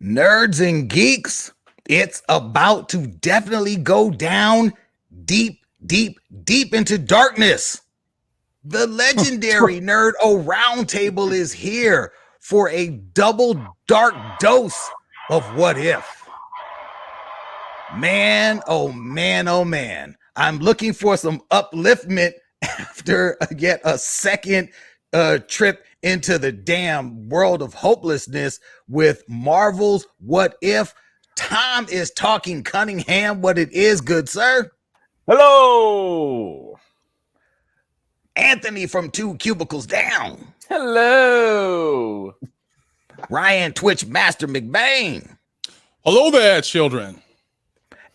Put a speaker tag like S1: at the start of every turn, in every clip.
S1: Nerds and geeks, it's about to definitely go down deep, deep, deep into darkness. The legendary Nerd O Roundtable is here for a double dark dose of What If. Man, oh man, oh man. I'm looking for some upliftment after yet a second trip into the damn world of hopelessness with Marvel's What If. Tom is talking Cunningham what it is, good sir.
S2: Hello.
S1: Anthony from 2 Cubicles Down.
S2: Hello.
S1: Ryan Twitch Master McBain.
S3: Hello there, children.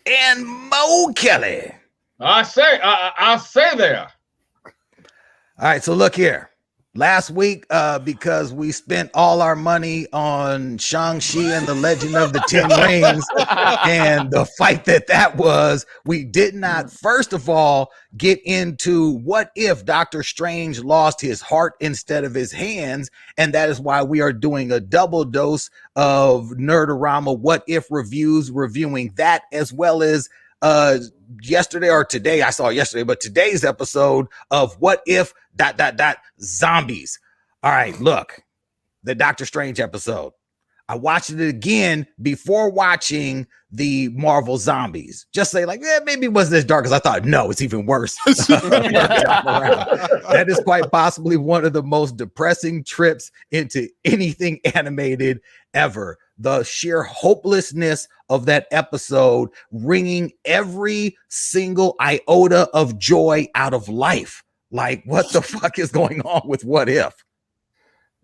S1: And Mo Kelly.
S4: I say there.
S1: All right, so look here. Last week, because we spent all our money on Shang-Chi and the Legend of the Ten Rings and the fight that was, we did not, first of all, get into what if Doctor Strange lost his heart instead of his hands, and that is why we are doing a double dose of Nerdorama What If reviews, reviewing that as well as yesterday or today, I saw yesterday, but today's episode of What If ... Zombies. All right, look, the Doctor Strange episode. I watched it again before watching the Marvel Zombies. Just say like, maybe it wasn't as dark as I thought. No, it's even worse. That is quite possibly one of the most depressing trips into anything animated ever. The sheer hopelessness of that episode, wringing every single iota of joy out of life. Like, what the fuck is going on with What If?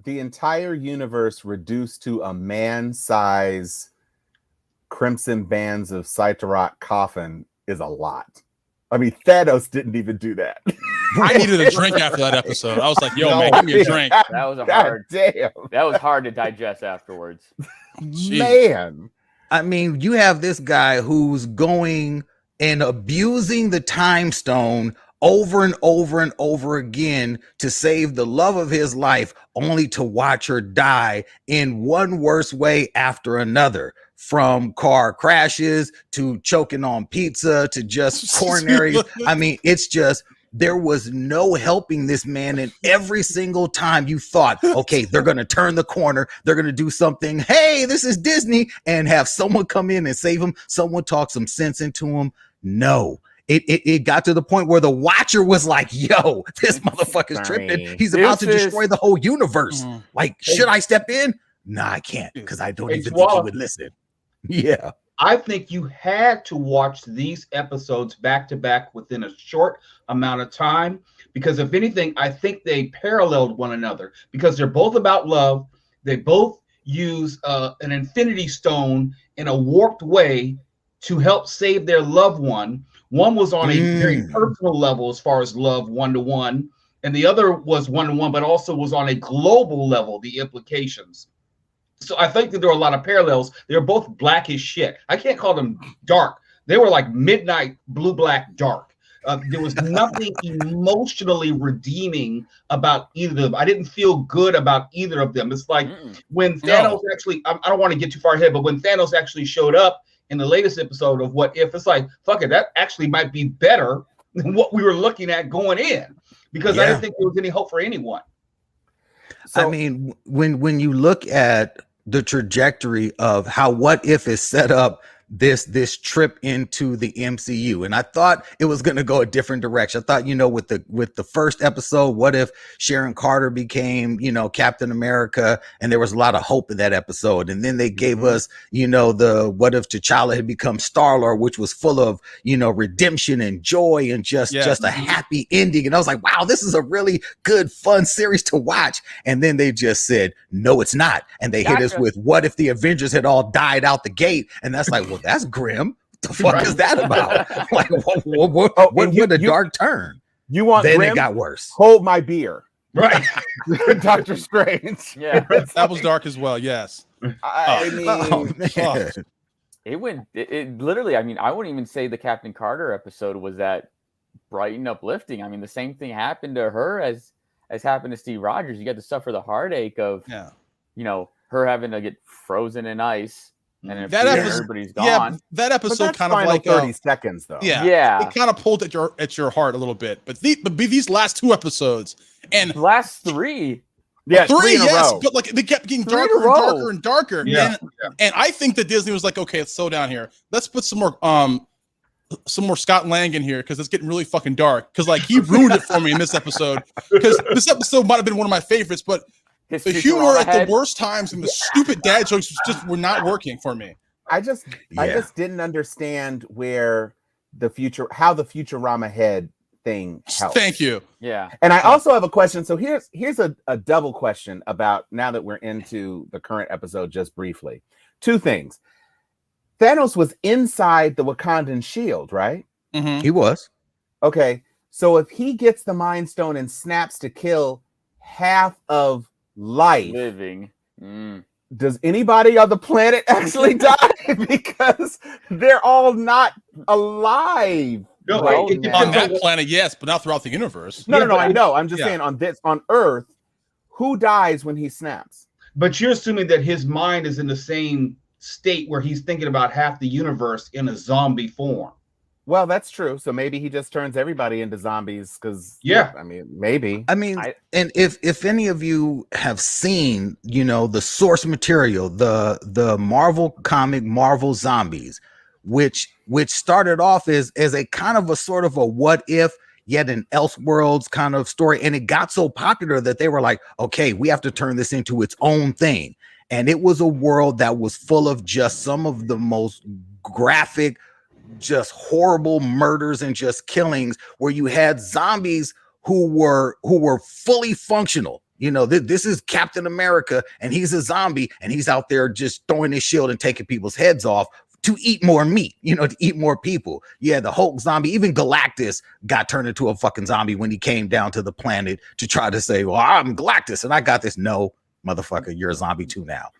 S2: The entire universe reduced to a man-size Crimson Bands of Cytorok coffin is a lot. I mean, Thanos didn't even do that.
S3: I needed a drink after that episode. I was like, yo, man, give me a drink.
S5: That was
S2: That
S5: was hard to digest afterwards.
S3: Jeez.
S2: Man.
S1: I mean, you have this guy who's going and abusing the time stone over and over and over again to save the love of his life, only to watch her die in one worse way after another. From car crashes to choking on pizza to just coronary. I mean, it's just, there was no helping this man. And every single time you thought, okay, they're going to turn the corner, they're going to do something. Hey, this is Disney, and have someone come in and save him. Someone talk some sense into him. No. It got to the point where the watcher was like, yo, this motherfucker's tripping. He's about to destroy the whole universe. Like, should I step in? Nah, I can't, because I don't even think he would listen. Yeah.
S4: I think you had to watch these episodes back to back within a short amount of time, because if anything, I think they paralleled one another, because they're both about love. They both use an infinity stone in a warped way to help save their loved one. One was on a very personal level as far as love, one-to-one, and the other was one-to-one, but also was on a global level, the implications. So I think that there are a lot of parallels. They're both black as shit. I can't call them dark. They were like midnight, blue-black dark. There was nothing emotionally redeeming about either of them. I didn't feel good about either of them. It's like when Thanos actually, I don't want to get too far ahead, but when Thanos actually showed up in the latest episode of What If, it's like, fuck it, that actually might be better than what we were looking at going in, because I didn't think there was any hope for anyone.
S1: So, I mean, when you look at the trajectory of how What If is set up, this trip into the MCU, and I thought it was going to go a different direction. I thought, with the first episode, what if Sharon Carter became, Captain America, and there was a lot of hope in that episode. And then they gave us, the what if T'Challa had become Star-Lord, which was full of, redemption and joy and just a happy ending. And I was like, wow, this is a really good, fun series to watch. And then they just said, no, it's not. And they hit us with, what if the Avengers had all died out the gate? And that's like, well, that's grim. What the fuck is that about? Like, what a dark turn.
S2: You want
S1: then
S2: grim?
S1: It got worse.
S2: Hold my beer.
S4: Right.
S2: Doctor Strange.
S5: Yeah.
S3: That was dark as well. Yes.
S2: I mean,
S5: it literally, I mean, I wouldn't even say the Captain Carter episode was that bright and uplifting. I mean, the same thing happened to her as happened to Steve Rogers. You got to suffer the heartache of, her having to get frozen in ice And if
S3: That episode-
S5: everybody's
S3: Yeah,
S5: gone.
S3: that
S2: But
S3: episode
S2: that's
S3: kind of
S2: final
S3: like
S2: 30 seconds though.
S5: Yeah.
S3: it kind of pulled at your heart a little bit. But these last 2 episodes and
S5: Last 3.
S2: Yeah,
S3: three,
S2: in a
S3: yes,
S2: row.
S3: but like they kept getting
S5: 3 in a
S3: darker and
S5: row.
S3: darker and darker.
S4: Yeah.
S3: And I think that Disney was like, okay, let's slow down here. Let's put some more Scott Lang in here because it's getting really fucking dark. Because like he ruined it for me in this episode. Because this episode might have been one of my favorites, but
S5: His
S3: the
S5: Futurama
S3: humor at
S5: head.
S3: the worst times and the stupid dad jokes just were not working for me.
S2: I just didn't understand how the Futurama head thing helps.
S3: Thank you.
S5: Yeah.
S2: And I also have a question. So here's a double question about now that we're into the current episode just briefly. 2 things. Thanos was inside the Wakandan shield, right?
S3: Mhm.
S1: He was.
S2: Okay. So if he gets the Mind Stone and snaps to kill half of life,
S5: Living. Mm.
S2: does anybody on the planet actually die? Because they're all not alive.
S4: No,
S2: right
S4: it
S2: now.
S3: On
S4: depends
S3: that planet, yes, but not throughout the universe.
S2: No,
S4: Yeah,
S2: no,
S4: but
S2: I know. I'm just
S3: yeah.
S2: saying on Earth, who dies when he snaps?
S4: But you're assuming that his mind is in the same state where he's thinking about half the universe in a zombie form.
S2: Well, that's true. So maybe he just turns everybody into zombies because
S4: Yeah.
S2: I mean, maybe.
S1: I mean, and if any of you have seen, the source material, the Marvel comic Marvel Zombies, which started off as a kind of a sort of a what if yet an Elseworlds kind of story, and it got so popular that they were like, okay, we have to turn this into its own thing. And it was a world that was full of just some of the most graphic, just horrible murders and just killings, where you had zombies who were fully functional. This is Captain America, and he's a zombie, and he's out there just throwing his shield and taking people's heads off to eat more meat, to eat more people. Yeah, the Hulk zombie, even Galactus got turned into a fucking zombie when he came down to the planet to try to say, well, I'm Galactus and I got this. No, motherfucker, you're a zombie too now.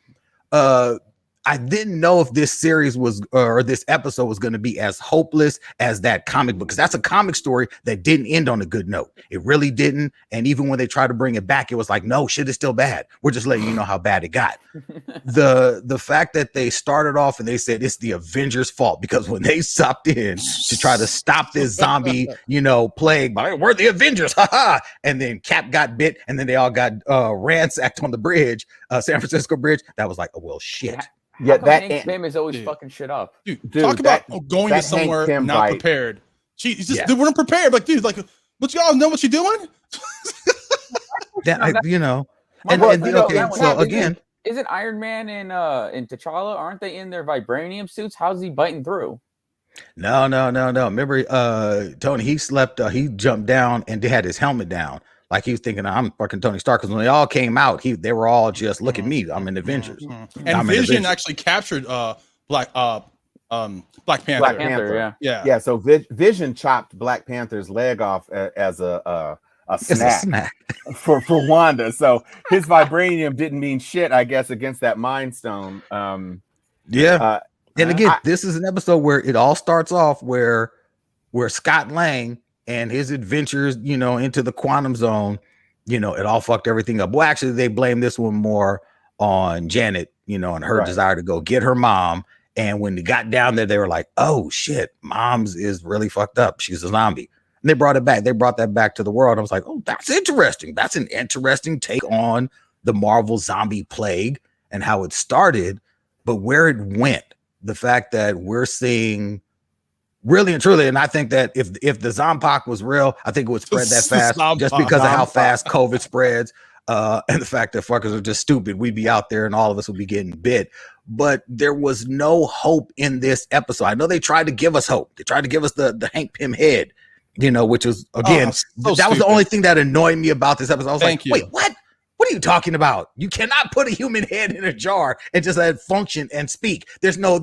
S1: I didn't know if this series or this episode was going to be as hopeless as that comic book, because that's a comic story that didn't end on a good note. It really didn't. And even when they tried to bring it back, it was like, no, shit is still bad. We're just letting you know how bad it got. The fact that they started off and they said it's the Avengers' fault, because when they stopped in to try to stop this zombie, plague, we're the Avengers, haha. And then Cap got bit, and then they all got ransacked on the bridge, San Francisco bridge. That was like, oh well, shit.
S2: Yeah,
S5: How come Hank Pym is always
S3: Dude.
S5: fucking shit up.
S3: Dude,
S2: Dude,
S3: talk about going to
S2: that Hank
S3: somewhere
S2: Pym
S3: not
S2: bite.
S3: prepared. They weren't prepared. Like, dude, like, what y'all know what you're doing?
S5: Again, isn't Iron Man and T'Challa, aren't they in their vibranium suits? How's he biting through?
S1: No. Remember, Tony, he slept, he jumped down and had his helmet down. Like he was thinking, I'm fucking Tony Stark. Because when they all came out, they were all just, look at me, I'm in Avengers.
S3: And Vision actually captured Black Panther.
S2: Black Panther.
S3: Yeah.
S2: So Vision chopped Black Panther's leg off as a snack for Wanda. So his vibranium didn't mean shit, I guess, against that Mind Stone.
S1: And again, this is an episode where it all starts off where Scott Lang and his adventures, into the quantum zone, it all fucked everything up. Well, actually, they blame this one more on Janet, and her desire to go get her mom. And when they got down there, they were like, oh shit, mom's is really fucked up. She's a zombie. And they brought it back. They brought that back to the world. I was like, oh, that's interesting. That's an interesting take on the Marvel zombie plague and how it started, but where it went, the fact that we're seeing really and truly, and I think that if the Zompoc was real, I think it would spread that fast just because of how fast COVID spreads, and the fact that fuckers are just stupid. We'd be out there and all of us would be getting bit. But there was no hope in this episode. I know they tried to give us hope. They tried to give us the Hank Pym head, which was, again, that was the only thing that annoyed me about this episode. I was wait, what? What are you talking about? You cannot put a human head in a jar and just let it function and speak. There's no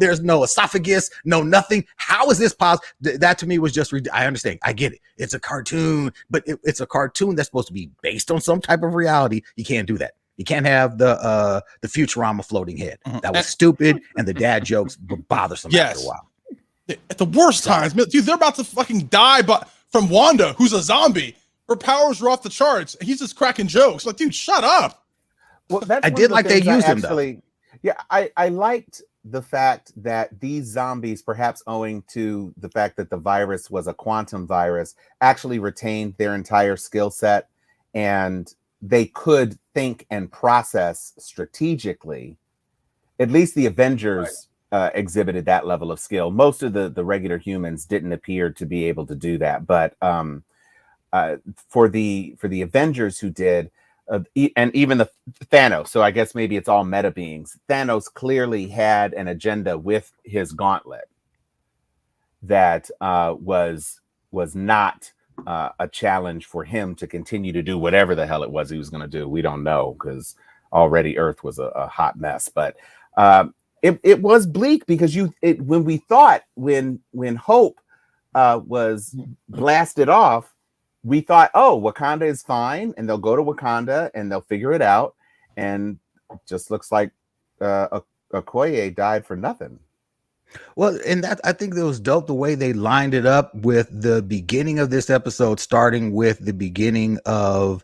S1: esophagus, no nothing. How is this possible? That to me was just, I understand. I get it. It's a cartoon, but it's a cartoon that's supposed to be based on some type of reality. You can't do that. You can't have the Futurama floating head. That was stupid, and the dad jokes were bothersome after a while.
S3: At the worst times, dude, they're about to fucking die from Wanda, who's a zombie. Her powers are off the charts, and he's just cracking jokes. Like, dude, shut up.
S2: Well, that's
S1: I did like they used him though.
S2: Yeah, I liked the fact that these zombies, perhaps owing to the fact that the virus was a quantum virus, actually retained their entire skill set and they could think and process strategically. At least the Avengers exhibited that level of skill. Most of the regular humans didn't appear to be able to do that, but for the Avengers who did, and even the Thanos, so I guess maybe it's all meta beings. Thanos clearly had an agenda with his gauntlet that was not a challenge for him to continue to do whatever the hell it was he was going to do. We don't know because already Earth was a hot mess. But it was bleak because when we thought when Hope was blasted off, we thought, oh, Wakanda is fine, and they'll go to Wakanda and they'll figure it out. And it just looks like Okoye died for nothing.
S1: Well, and that I think it was dope the way they lined it up with the beginning of this episode, starting with the beginning of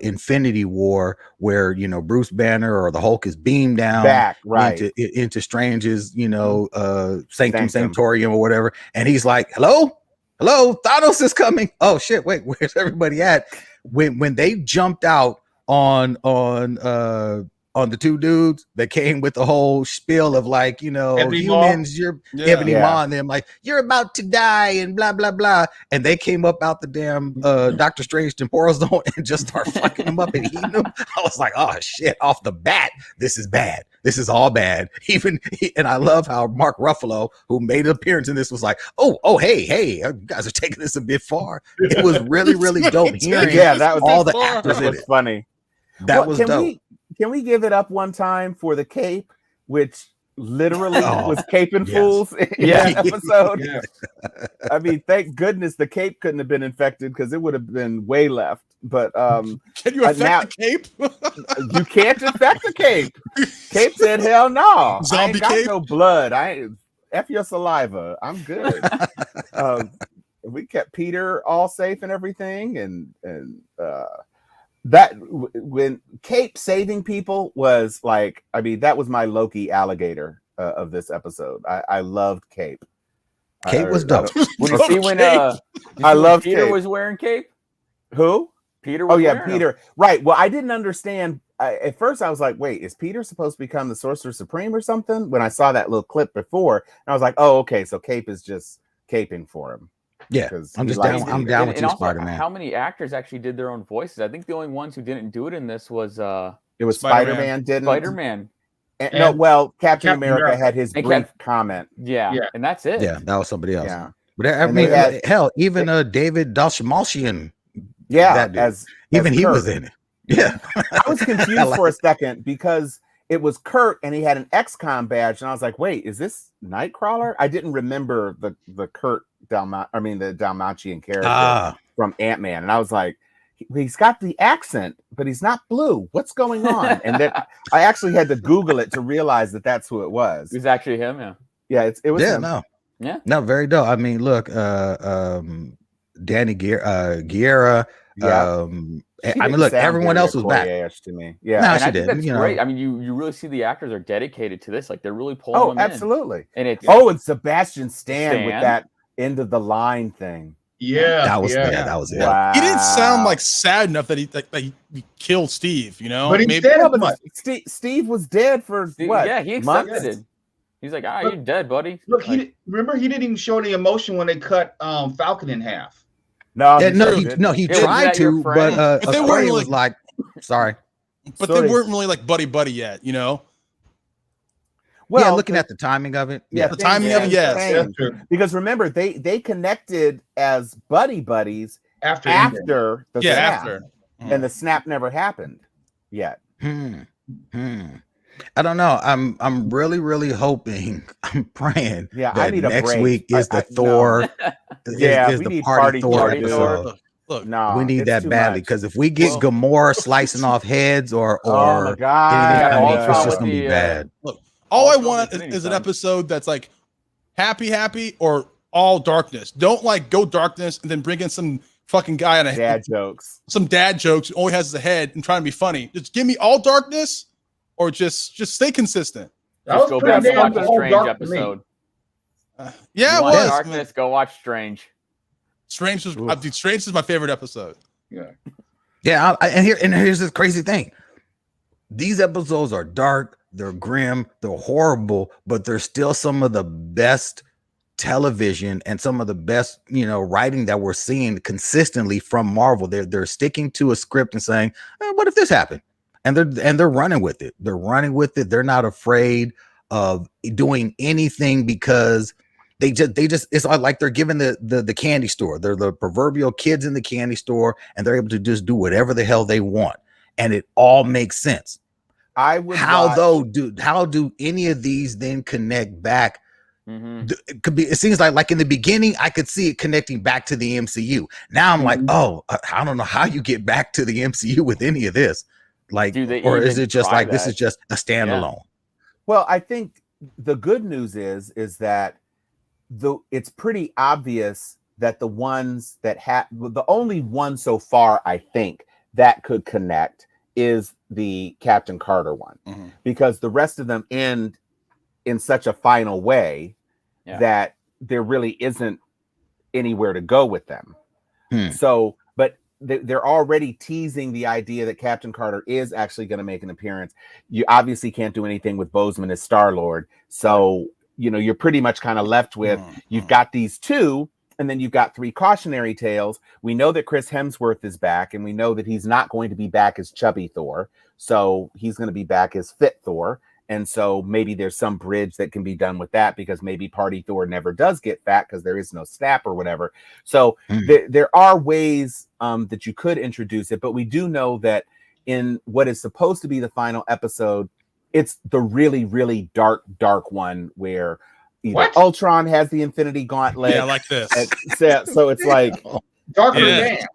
S1: Infinity War, where Bruce Banner or the Hulk is beamed down
S2: back right
S1: into Strange's Sanctum Sanctorium or whatever, and he's like, hello, Thanos is coming. Oh shit, wait, where's everybody at? When they jumped out on the two dudes that came with the whole spiel of like,
S4: Ebony
S1: humans,
S4: Maw?
S1: you're Ebony Maw, and them like, you're about to die and blah blah blah, and they came up out the damn Doctor Strange temporal zone and just start fucking them up and eating them. I was like, oh shit, off the bat, this is bad. This is all bad. And I love how Mark Ruffalo, who made an appearance in this, was like, oh, hey, you guys are taking this a bit far. It was really, really dope hearing
S2: that was
S1: all the actors in it.
S2: Funny.
S1: That was dope.
S2: Can we give it up one time for the cape, which literally was caping fools in that episode?
S4: Yeah.
S2: I mean, thank goodness the cape couldn't have been infected because it would have been way left. But
S3: can you affect the cape?
S2: You can't infect the cape. Cape said, "Hell no,
S3: Zombie
S2: I ain't got
S3: cape?
S2: no blood. F your saliva. I'm good." We kept Peter all safe and everything, and that when Cape saving people was like, I mean, that was my Loki alligator of this episode. I loved Cape.
S1: Cape was dope.
S2: I love
S5: Peter
S2: Cape.
S5: was wearing cape.
S2: Who?
S5: Peter was wearing
S2: Peter. Right. Well, I didn't understand. At first, I was like, wait, is Peter supposed to become the Sorcerer Supreme or something? When I saw that little clip before, and I was like, oh, okay, so Cape is just caping for him.
S1: Yeah, I'm just down. I'm down with you,
S5: also,
S1: Spider-Man.
S5: How many actors actually did their own voices? I think the only ones who didn't do it in this was
S2: it was Spider-Man didn't.
S5: Spider-Man.
S2: Captain America had his brief comment.
S5: Yeah, and that's it.
S1: Yeah, that was somebody else.
S2: Yeah.
S1: But I mean, hell, even David Dastmalchian.
S2: Yeah,
S1: even he was in it. Yeah,
S2: I was confused for a second because it was Kurt and he had an XCOM badge, and I was like, "Wait, is this Nightcrawler?" I didn't remember the Kurt the Dalmatian character from Ant-Man, and I was like, "He's got the accent, but he's not blue. What's going on?" And then I actually had to Google it to realize that that's who it was.
S5: It was actually him.
S2: Yeah, it was him.
S1: No, very dope. I mean, look, Danny Guerra.
S2: Yeah.
S1: I mean, look, everyone else was back.
S2: To me. Yeah,
S1: no,
S5: and
S1: she
S5: I
S1: did.
S5: think that's great. I mean, you really see the actors are dedicated to this. Like they're really pulling them
S2: absolutely.
S5: In. And it's
S2: and Sebastian Stan with that end of the line thing.
S4: Yeah,
S1: that was it.
S2: Wow.
S3: He didn't sound like sad enough that he killed Steve.
S4: But he said
S2: Steve was dead for what?
S5: Yeah, he accepted it. He's like, you're dead, buddy.
S4: Look, he didn't even show any emotion when they cut Falcon in half.
S2: No,
S1: he tried to, but they weren't was like, sorry,
S3: but they weren't really like buddy yet,
S2: Well,
S1: looking at the timing of it,
S3: the timing of it, yes.
S2: Because remember, they connected as buddies after the snap, and the snap never happened yet.
S1: I don't know. I'm really, really hoping. I'm praying.
S2: Yeah,
S1: that
S2: I need
S1: next
S2: a break.
S1: week is the Thor.
S2: Is
S1: we
S2: the
S1: need party Thor episode.
S3: Look,
S2: no,
S1: we need that badly because if we get Gamora slicing off heads or
S2: oh my God,
S1: anything, it's just gonna be bad.
S3: Look, all I want is an episode that's like happy or all darkness. Don't like go darkness and then bring in some fucking guy on
S2: dad jokes.
S3: Some dad jokes only has the head and trying to be funny. Just give me all darkness or just stay consistent.
S4: That
S5: Just
S4: was
S5: go
S4: pretty
S5: back and
S4: damn
S5: watch a
S4: all
S5: Strange
S4: dark to me.
S5: episode.
S3: Yeah,
S5: You
S3: it
S5: want
S3: was.
S5: darkness, go watch Strange.
S3: Strange was dude, Strange is my favorite episode.
S1: Yeah, and here's this crazy thing. These episodes are dark, they're grim, they're horrible, but they're still some of the best television and some of the best, writing that we're seeing consistently from Marvel. They're sticking to a script and saying, what if this happened? And they're running with it. They're running with it. They're not afraid of doing anything because they just it's like they're given the candy store. They're the proverbial kids in the candy store, and they're able to just do whatever the hell they want. And it all makes sense.
S2: I would
S1: how do any of these then connect back? It could be. It seems like in the beginning, I could see it connecting back to the MCU. Now I'm like, I don't know how you get back to the MCU with any of this. Like, or is it just like this is just a standalone?
S2: Yeah. Well, I think the good news is that it's pretty obvious that the ones that the only one so far I think that could connect is the Captain Carter one, because the rest of them end in such a final way that there really isn't anywhere to go with them. So, but they're already teasing the idea that Captain Carter is actually going to make an appearance. You obviously can't do anything with Boseman as Star-Lord. So, you're pretty much kind of left with, you've got these two, and then you've got three cautionary tales. We know that Chris Hemsworth is back, and we know that he's not going to be back as chubby Thor. So he's going to be back as fit Thor. And so maybe there's some bridge that can be done with that, because maybe Party Thor never does get fat because there is no snap or whatever. So there are ways that you could introduce it, but we do know that in what is supposed to be the final episode, it's the really, really dark one where Ultron has the Infinity Gauntlet.
S3: Yeah, like this.
S2: So it's like
S4: darker than damn.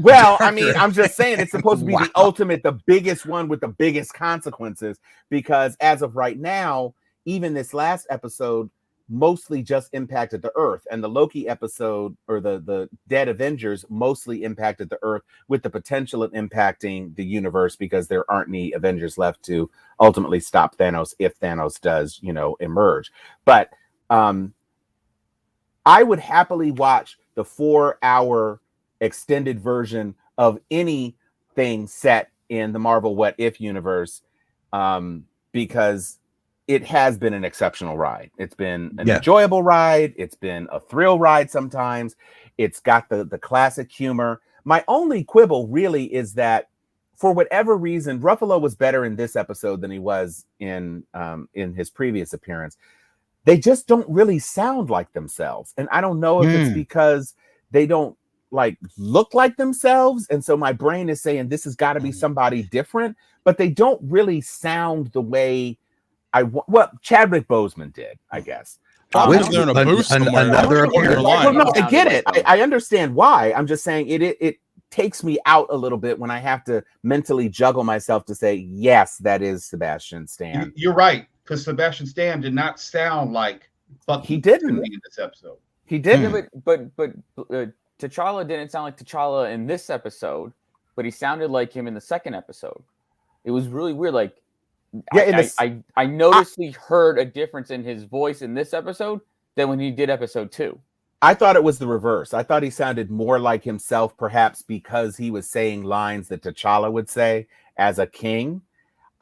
S2: Well, I mean, I'm just saying it's supposed to be the ultimate, the biggest one with the biggest consequences, because as of right now, even this last episode mostly just impacted the Earth, and the Loki episode, or the Dead Avengers, mostly impacted the Earth, with the potential of impacting the universe, because there aren't any Avengers left to ultimately stop Thanos if Thanos does, emerge. But I would happily watch the 4-hour extended version of anything set in the Marvel What If universe, because it has been an exceptional ride. It's been an enjoyable ride. It's been a thrill ride sometimes. It's got the classic humor. My only quibble really is that, for whatever reason, Ruffalo was better in this episode than he was in his previous appearance. They just don't really sound like themselves. And I don't know if it's because they don't look like themselves, and so my brain is saying this has got to be somebody different, but they don't really sound the way Chadwick Boseman did, I guess.
S3: They're in a booth somewhere.
S2: Well, no, I get it. I understand why. I'm just saying it takes me out a little bit when I have to mentally juggle myself to say, yes, that is Sebastian Stan.
S4: You're right, because Sebastian Stan did not sound like Bucky.
S2: He didn't
S4: in this episode.
S2: He didn't.
S5: Yeah, but T'Challa didn't sound like T'Challa in this episode, but he sounded like him in the second episode. It was really weird. I noticed heard a difference in his voice in this episode than when he did episode 2.
S2: I thought it was the reverse. I thought he sounded more like himself, perhaps because he was saying lines that T'Challa would say as a king.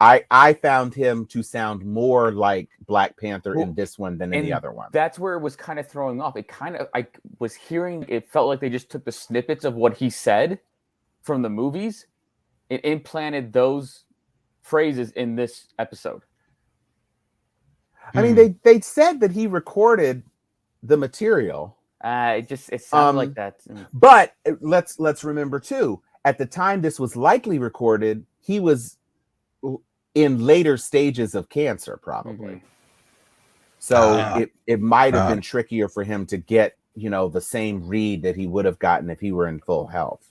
S2: I found him to sound more like Black Panther in this one than any other one.
S5: That's where it was kind of throwing off. I was hearing, it felt like they just took the snippets of what he said from the movies and implanted those phrases in this episode.
S2: I mean, they said that he recorded the material.
S5: It sounded like that.
S2: But let's remember too, at the time this was likely recorded, he was in later stages of cancer, probably. So it might have been trickier for him to get, the same read that he would have gotten if he were in full health.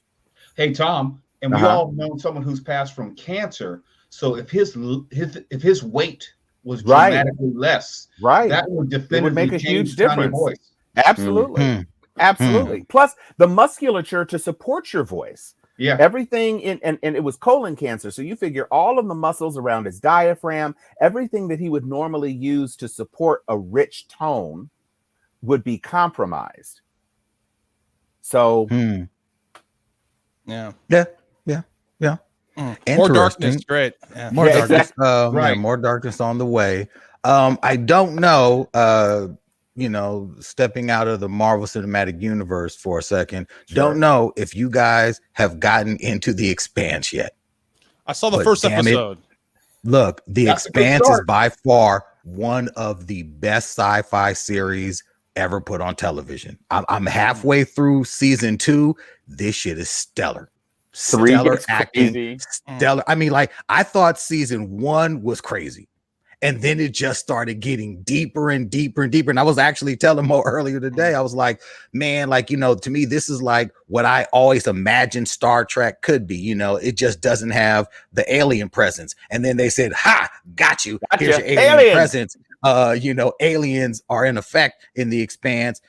S4: Hey, Tom, and we all know someone who's passed from cancer. So if his weight was dramatically less, that would definitively
S2: make a huge difference.
S4: Voice.
S2: Absolutely. Absolutely. Plus the musculature to support your voice.
S4: Yeah.
S2: Everything and it was colon cancer. So you figure all of the muscles around his diaphragm, everything that he would normally use to support a rich tone would be compromised. So
S3: Yeah. More darkness, great. Yeah.
S1: More darkness.
S2: Exactly.
S4: Right.
S1: More darkness on the way. I don't know. Stepping out of the Marvel Cinematic Universe for a second.
S2: Sure.
S1: Don't know if you guys have gotten into The Expanse yet.
S3: I saw the first episode.
S1: Look, The
S4: That's a good
S1: Expanse is
S4: start.
S1: by far one of the best sci-fi series ever put on television. I'm halfway through season 2. This shit is stellar. Stellar acting. Stellar. I mean, like, I thought season 1 was crazy. And then it just started getting deeper and deeper and deeper. And I was actually telling Mo earlier today, I was like, man, like, to me, this is like what I always imagined Star Trek could be. It just doesn't have the alien presence. And then they said, ha, got you.
S5: Gotcha.
S1: Here's your alien presence. Aliens are in effect in The Expanse.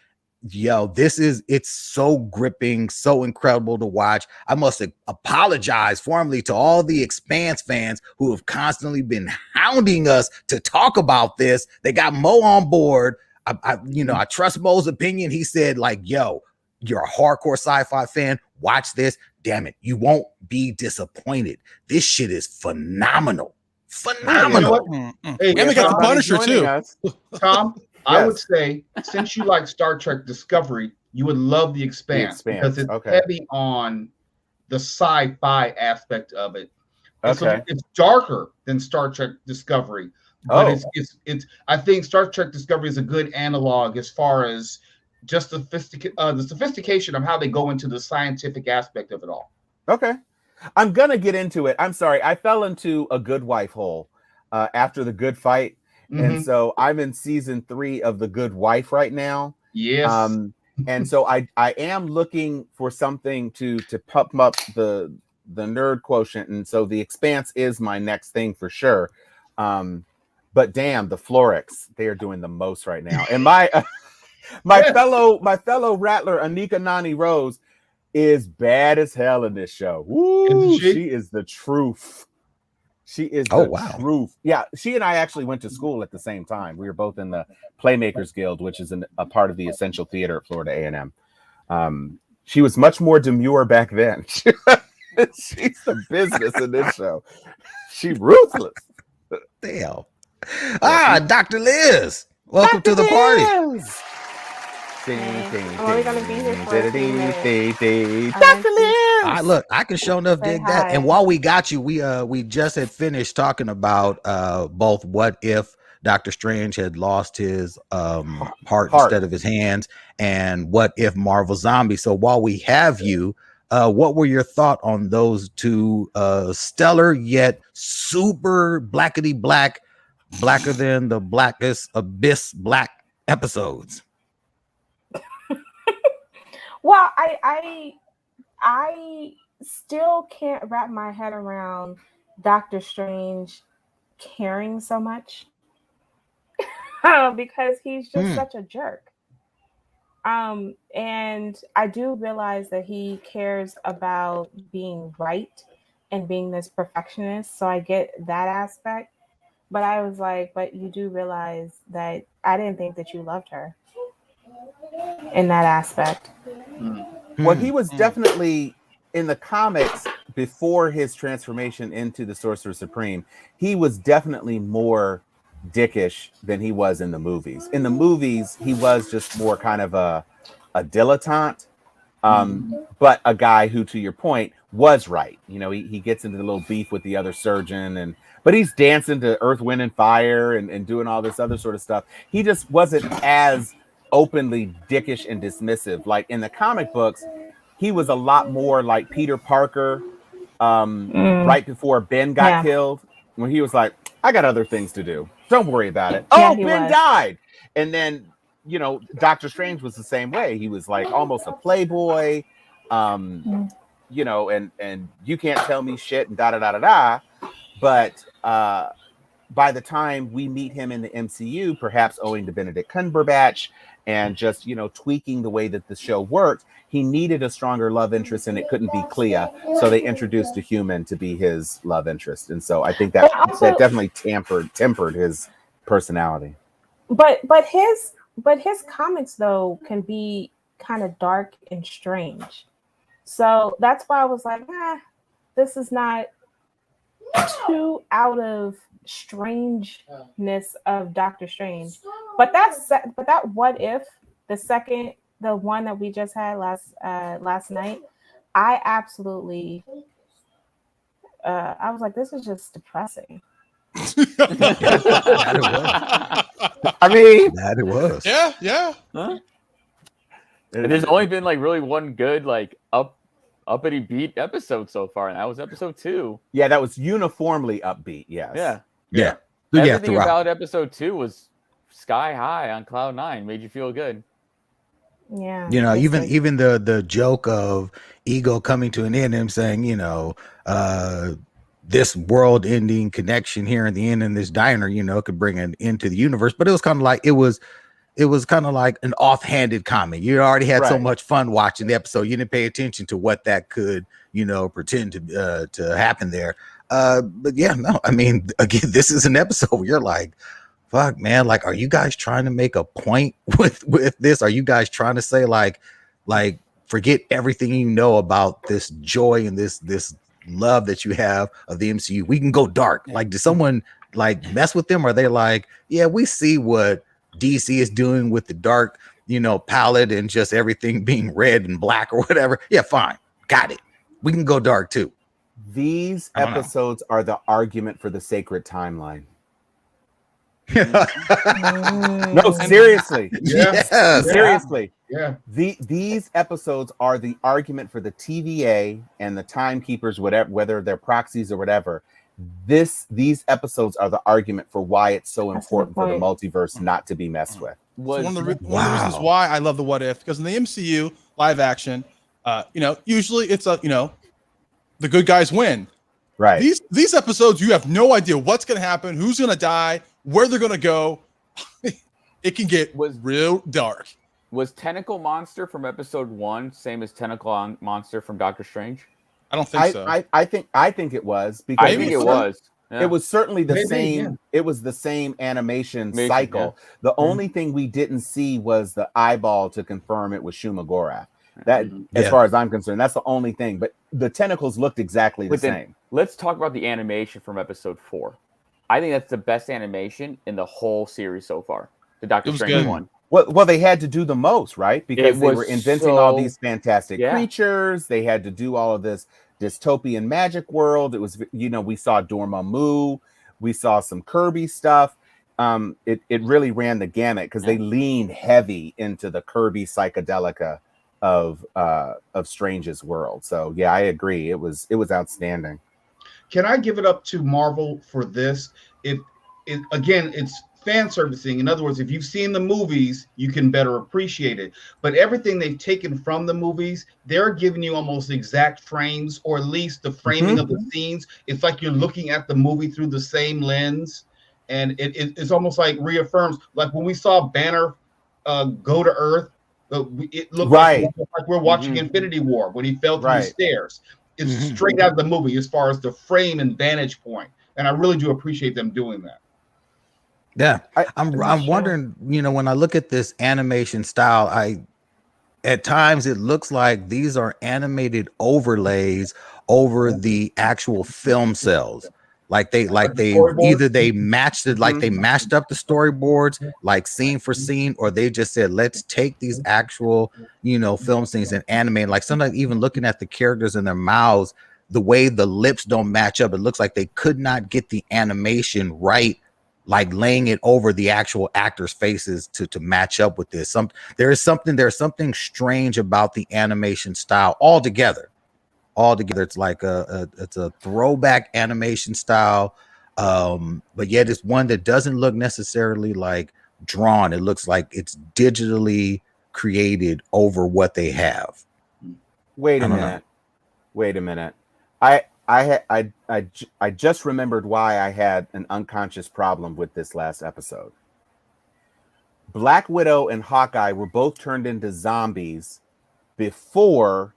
S1: Yo, it's so gripping, so incredible to watch. I must apologize formally to all the Expanse fans who have constantly been hounding us to talk about this. They got Mo on board. I trust Mo's opinion. He said, like, yo, you're a hardcore sci-fi fan. Watch this. Damn it. You won't be disappointed. This shit is phenomenal. Phenomenal.
S4: Hey,
S3: we haven't got the Punisher too.
S4: Tom, I would say, since you like Star Trek Discovery, you would love The Expanse because it's heavy on the sci-fi aspect of it. So it's darker than Star Trek Discovery, but it's. I think Star Trek Discovery is a good analog as far as just the sophistication of how they go into the scientific aspect of it all.
S2: Okay, I'm gonna get into it. I'm sorry, I fell into a Good Wife hole after The Good Fight. And so I'm in season 3 of The Good Wife right now.
S4: Yes.
S2: And so I am looking for something to pump up the nerd quotient. And so The Expanse is my next thing for sure. But damn, the Florix, they are doing the most right now. And my fellow rattler, Anika Nani Rose, is bad as hell in this show. Woo, she is the truth. She is the truth. Yeah, she and I actually went to school at the same time. We were both in the Playmakers Guild, which is a part of the Essential Theater at Florida A&M. She was much more demure back then. She's the business in this show. She ruthless.
S1: Damn. Dr. Liz. Welcome to the party.
S6: I'm only gonna be here for a few minutes.
S2: Dr. Liz.
S1: Look, I can show enough dig that. And while we got you, we just had finished talking about both what if Doctor Strange had lost his heart instead of his hands, and what if Marvel Zombie. So while we have you, what were your thoughts on those two stellar yet super blackety black, blacker than the blackest abyss black episodes?
S6: Well, I still can't wrap my head around Doctor Strange caring so much because he's just such a jerk. And I do realize that he cares about being right and being this perfectionist. So I get that aspect. But I was like, but you do realize that I didn't think that you loved her in that aspect.
S2: Well, he was definitely in the comics before his transformation into the Sorcerer Supreme. He was definitely more dickish than he was in the movies. In the movies, he was just more kind of a dilettante, but a guy who, to your point, was right. You know, he gets into the little beef with the other surgeon, but he's dancing to Earth, Wind, and Fire and doing all this other sort of stuff. He just wasn't as openly dickish and dismissive. Like in the comic books, he was a lot more like Peter Parker right before Ben got killed, when he was like, I got other things to do. Don't worry about it.
S6: Yeah,
S2: Ben died. And then, you know, Doctor Strange was the same way. He was like almost a playboy, you know, and you can't tell me shit and da-da-da-da-da. But by the time we meet him in the MCU, perhaps owing to Benedict Cumberbatch and just, tweaking the way that the show worked, he needed a stronger love interest, and it couldn't be Clea. So they introduced a human to be his love interest. And so I think that definitely tempered his personality.
S6: But his comics though can be kind of dark and strange. So that's why I was like, this is not too out of strangeness of Doctor Strange. But that what if the one that we just had last night, I absolutely I was like, this is just depressing.
S1: That it was.
S3: Yeah.
S5: Huh? There's only been like really one good like uppity beat episode so far, and that was episode 2.
S2: Yeah, that was uniformly upbeat. Yes.
S5: Yeah. Everything about episode 2 was sky high on cloud 9. Made you feel good.
S6: Yeah.
S1: Even the joke of Ego coming to an end, him saying, this world-ending connection here in the end in this diner, could bring an end to the universe. But it was kind of like an offhanded comment. You already had so much fun watching the episode, you didn't pay attention to what that could, pretend to happen there. But yeah, no, I mean, again, this is an episode where you're like, fuck, man, like, are you guys trying to make a point with this? Are you guys trying to say like forget everything you know about this joy and this love that you have of the MCU? We can go dark. Like, did someone like mess with them? Or are they like, yeah, we see what DC is doing with the dark, palette and just everything being red and black or whatever. Yeah, fine. Got it. We can go dark too.
S2: These episodes are the argument for the sacred timeline. No, seriously.
S1: Yes.
S2: Seriously.
S4: Yeah.
S2: These episodes are the argument for the TVA and the timekeepers, whether they're proxies or whatever. These episodes are the argument for why it's so important for the multiverse not to be messed with.
S3: One of the reasons why I love the What If, because in the MCU live action, usually it's the good guys win.
S2: Right.
S3: These episodes, you have no idea what's going to happen, who's going to die, where they're going to go. It can get real dark.
S5: Was Tentacle Monster from episode 1 same as Tentacle Monster from Doctor Strange?
S3: I don't think so.
S2: I think it was, because
S5: I think it was. Yeah.
S2: It was certainly the same. Yeah. It was the same animation cycle. Yeah. The only thing we didn't see was the eyeball to confirm it was Shuma Gorath. That, as far as I'm concerned, that's the only thing. But the tentacles looked exactly the same.
S5: Let's talk about the animation from episode 4. I think that's the best animation in the whole series so far. The Doctor Strange one.
S2: Well, they had to do the most, right? Because they were inventing all these fantastic creatures. They had to do all of this dystopian magic world. It was, we saw Dormammu, we saw some Kirby stuff. It really ran the gamut because they leaned heavy into the Kirby psychedelica of Strange's world. So yeah, I agree. It was outstanding.
S4: Can I give it up to Marvel for this? Again, it's fan servicing. In other words, if you've seen the movies, you can better appreciate it. But everything they've taken from the movies, they're giving you almost exact frames, or at least the framing of the scenes. It's like you're looking at the movie through the same lens. And it's almost like reaffirms, like when we saw Banner go to Earth, it looked like we're watching Infinity War when he fell through the stairs. It's straight out of the movie as far as the frame and vantage point. And I really do appreciate them doing that.
S1: Yeah, I'm wondering, when I look at this animation style, at times it looks like these are animated overlays over the actual film cells. Like they either they matched it, like they matched up the storyboards, like scene for scene, or they just said, let's take these actual, film scenes and animate. Like sometimes even looking at the characters in their mouths, the way the lips don't match up, it looks like they could not get the animation right, like laying it over the actual actors' faces to match up with this. There's something strange about the animation style altogether. It's like it's a throwback animation style, but yet it's one that doesn't look necessarily like drawn. It looks like it's digitally created over what they have.
S2: Wait a minute. I just remembered why I had an unconscious problem with this last episode. Black Widow and Hawkeye were both turned into zombies before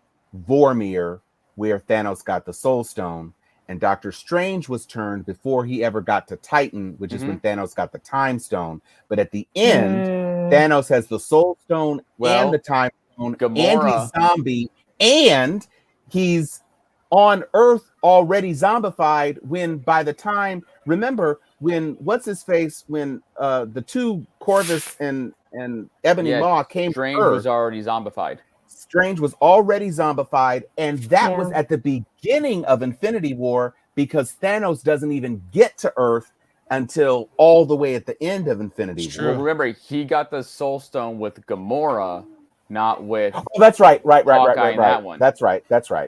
S2: Vormir, where Thanos got the Soul Stone, and Doctor Strange was turned before he ever got to Titan, which is when Thanos got the Time Stone. But at the end, Thanos has the Soul Stone and the Time Stone,
S5: Gamora.
S2: and he's zombie, and he's on Earth already zombified. When by the time, remember when what's his face, when the two Corvus and Ebony Maw came,
S5: Strange
S2: to Earth,
S5: was already zombified.
S2: Strange was already zombified, and that was at the beginning of Infinity War, because Thanos doesn't even get to Earth until all the way at the end of Infinity War.
S5: Well, remember, he got the Soul Stone with Gamora, not with.
S2: Oh, that's right.
S5: That one.
S2: That's right.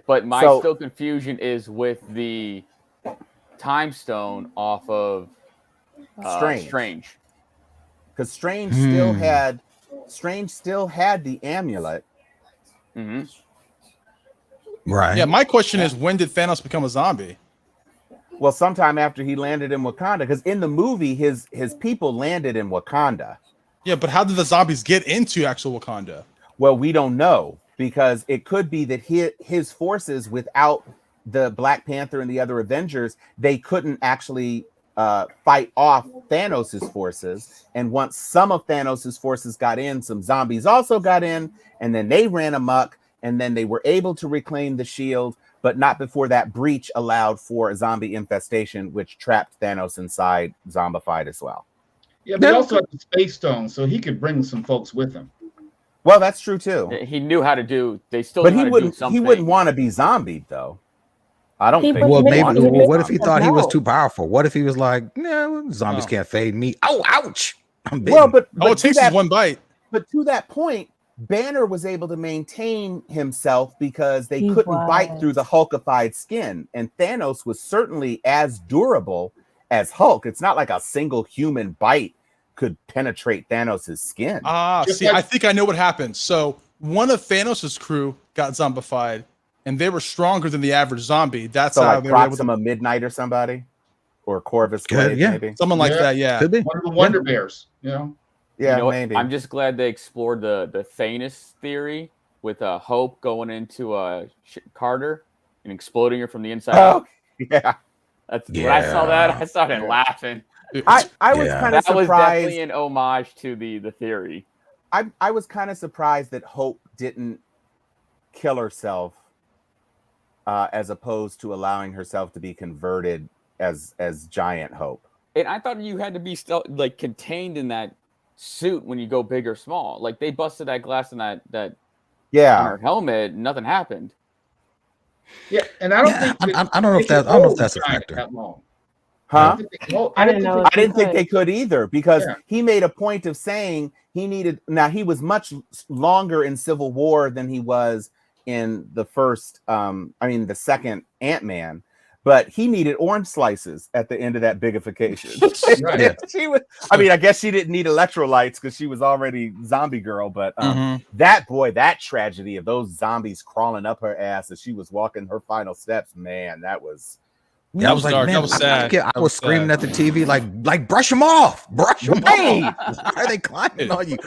S5: But my still confusion is with the Time Stone off of Strange,
S2: because Strange still had the amulet.
S1: Right.
S3: Yeah, my question is, when did Thanos become a zombie?
S2: Well, sometime after he landed in Wakanda, because in the movie, his people landed in Wakanda.
S3: Yeah, but how did the zombies get into actual Wakanda?
S2: Well, we don't know, because it could be that his forces, without the Black Panther and the other Avengers, they couldn't actually fight off Thanos's forces. And once some of Thanos's forces got in, some zombies also got in, and then they ran amok, and then they were able to reclaim the shield, but not before that breach allowed for a zombie infestation, which trapped Thanos inside, zombified as well.
S4: Yeah, but he also had the Space Stone, so he could bring some folks with him.
S2: Well, that's true too.
S5: He knew how to do. They still.
S2: But he wouldn't want to be zombied, though. I don't think.
S1: Well, maybe. What if he thought he was too powerful? What if he was like, "No, zombies can't fade me." Oh, ouch! I'm bitten.
S2: Well, but
S3: it takes is one bite.
S2: But to that point, Banner was able to maintain himself because they couldn't bite through the Hulkified skin, and Thanos was certainly as durable as Hulk. It's not like a single human bite could penetrate Thanos's skin.
S3: I think I know what happened. So one of Thanos's crew got zombified, and they were stronger than the average zombie. That's
S2: so
S3: how
S2: like
S3: they were able
S2: Proxima Midnight or somebody, or Corvus Glaive, maybe
S3: someone like that. Yeah,
S1: could be
S4: one of the Wonder Bears. You know.
S2: Yeah, maybe.
S5: I'm just glad they explored the Thanos theory with Hope going into Carter and exploding her from the inside out.
S2: Yeah.
S5: When I saw that, I started laughing.
S2: I was kind of surprised.
S5: That was definitely an homage to the theory.
S2: I was kind of surprised that Hope didn't kill herself, as opposed to allowing herself to be converted as Giant Hope.
S5: And I thought you had to be still like contained in that suit when you go big or small. Like they busted that glass in that on her helmet, nothing happened.
S4: Yeah, and I don't think
S1: I don't know if that's a factor.
S4: That long.
S2: Huh?
S6: I didn't
S2: think they could either, because he made a point of saying he needed. Now he was much longer in Civil War than he was in the first. The second Ant-Man. But he needed orange slices at the end of that bigification.
S4: Right.
S2: She was. I mean, I guess she didn't need electrolytes because she was already zombie girl. But that tragedy of those zombies crawling up her ass as she was walking her final steps, man, that was.
S1: Yeah, I was like, man, that was sad. I was screaming at the TV like, brush them off, brush them off. Why are they climbing on you?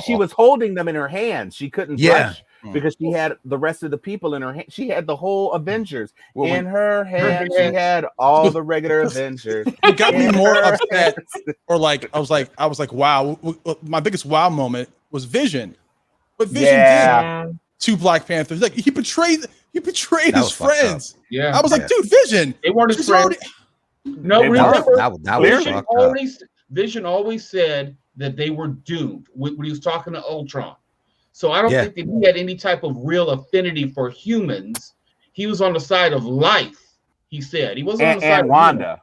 S2: She was holding them in her hands. She couldn't brush because she had the rest of the people in her hand. She had the whole Avengers in her hand. She had all the regular Avengers.
S3: It got me more upset, or like I was like, wow. My biggest wow moment was Vision. What Vision did to Black Panthers, like he betrayed his friends.
S4: Yeah,
S3: I was like, dude, Vision.
S4: They weren't his friends. No, remember, Vision always said that they were doomed when he was talking to Ultron. So I don't think that he had any type of real affinity for humans. He was on the side of life. He said he wasn't on the side of
S2: Wanda.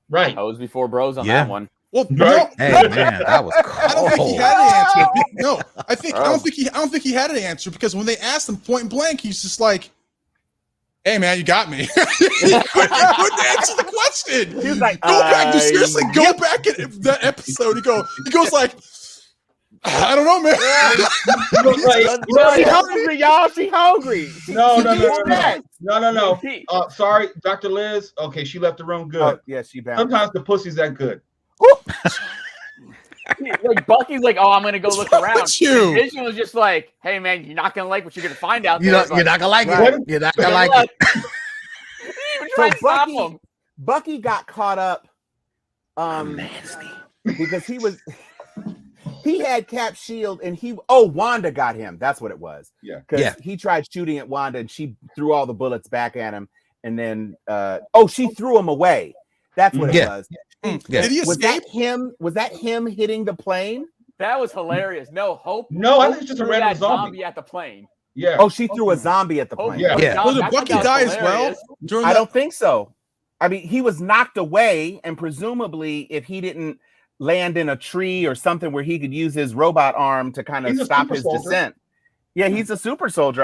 S4: Right.
S5: I was before bros on that one.
S3: Well,
S1: hey man, that was cold.
S3: I don't think he had an answer. No, I don't think he had an answer, because when they asked him point blank, he's just like, "Hey man, you got me." He couldn't answer the question.
S2: He was like,
S3: "Go back, seriously, go back in that episode." He goes like, I don't know, man.
S2: She hungry, y'all. She hungry.
S4: No. Sorry, Dr. Liz. Okay, she left the room. Good.
S2: Oh, yeah, she bounced.
S4: Sometimes the pussy's that good.
S5: Like Bucky's like, oh, I'm gonna go look around.
S3: You?
S5: Vision was just like, hey man, you're not gonna like what you're gonna find out.
S1: You're not gonna like it. You're not gonna like it.
S2: So Bucky got caught up because he had Cap's shield and Wanda got him. That's what it was.
S4: Yeah.
S2: Because he tried shooting at Wanda and she threw all the bullets back at him. And then she threw him away. That's what it was.
S3: Yeah. Did he escape?
S2: Was that him hitting the plane?
S5: That was hilarious. No, Hope.
S4: No, I think it's just a random
S5: zombie at the plane.
S4: Yeah.
S2: Oh, she threw a zombie at the plane.
S4: Yeah.
S3: Well, did Bucky die as well?
S2: I don't think so. I mean, he was knocked away, and presumably, if he didn't land in a tree or something where he could use his robot arm to kind of stop his descent. Yeah, he's a super soldier.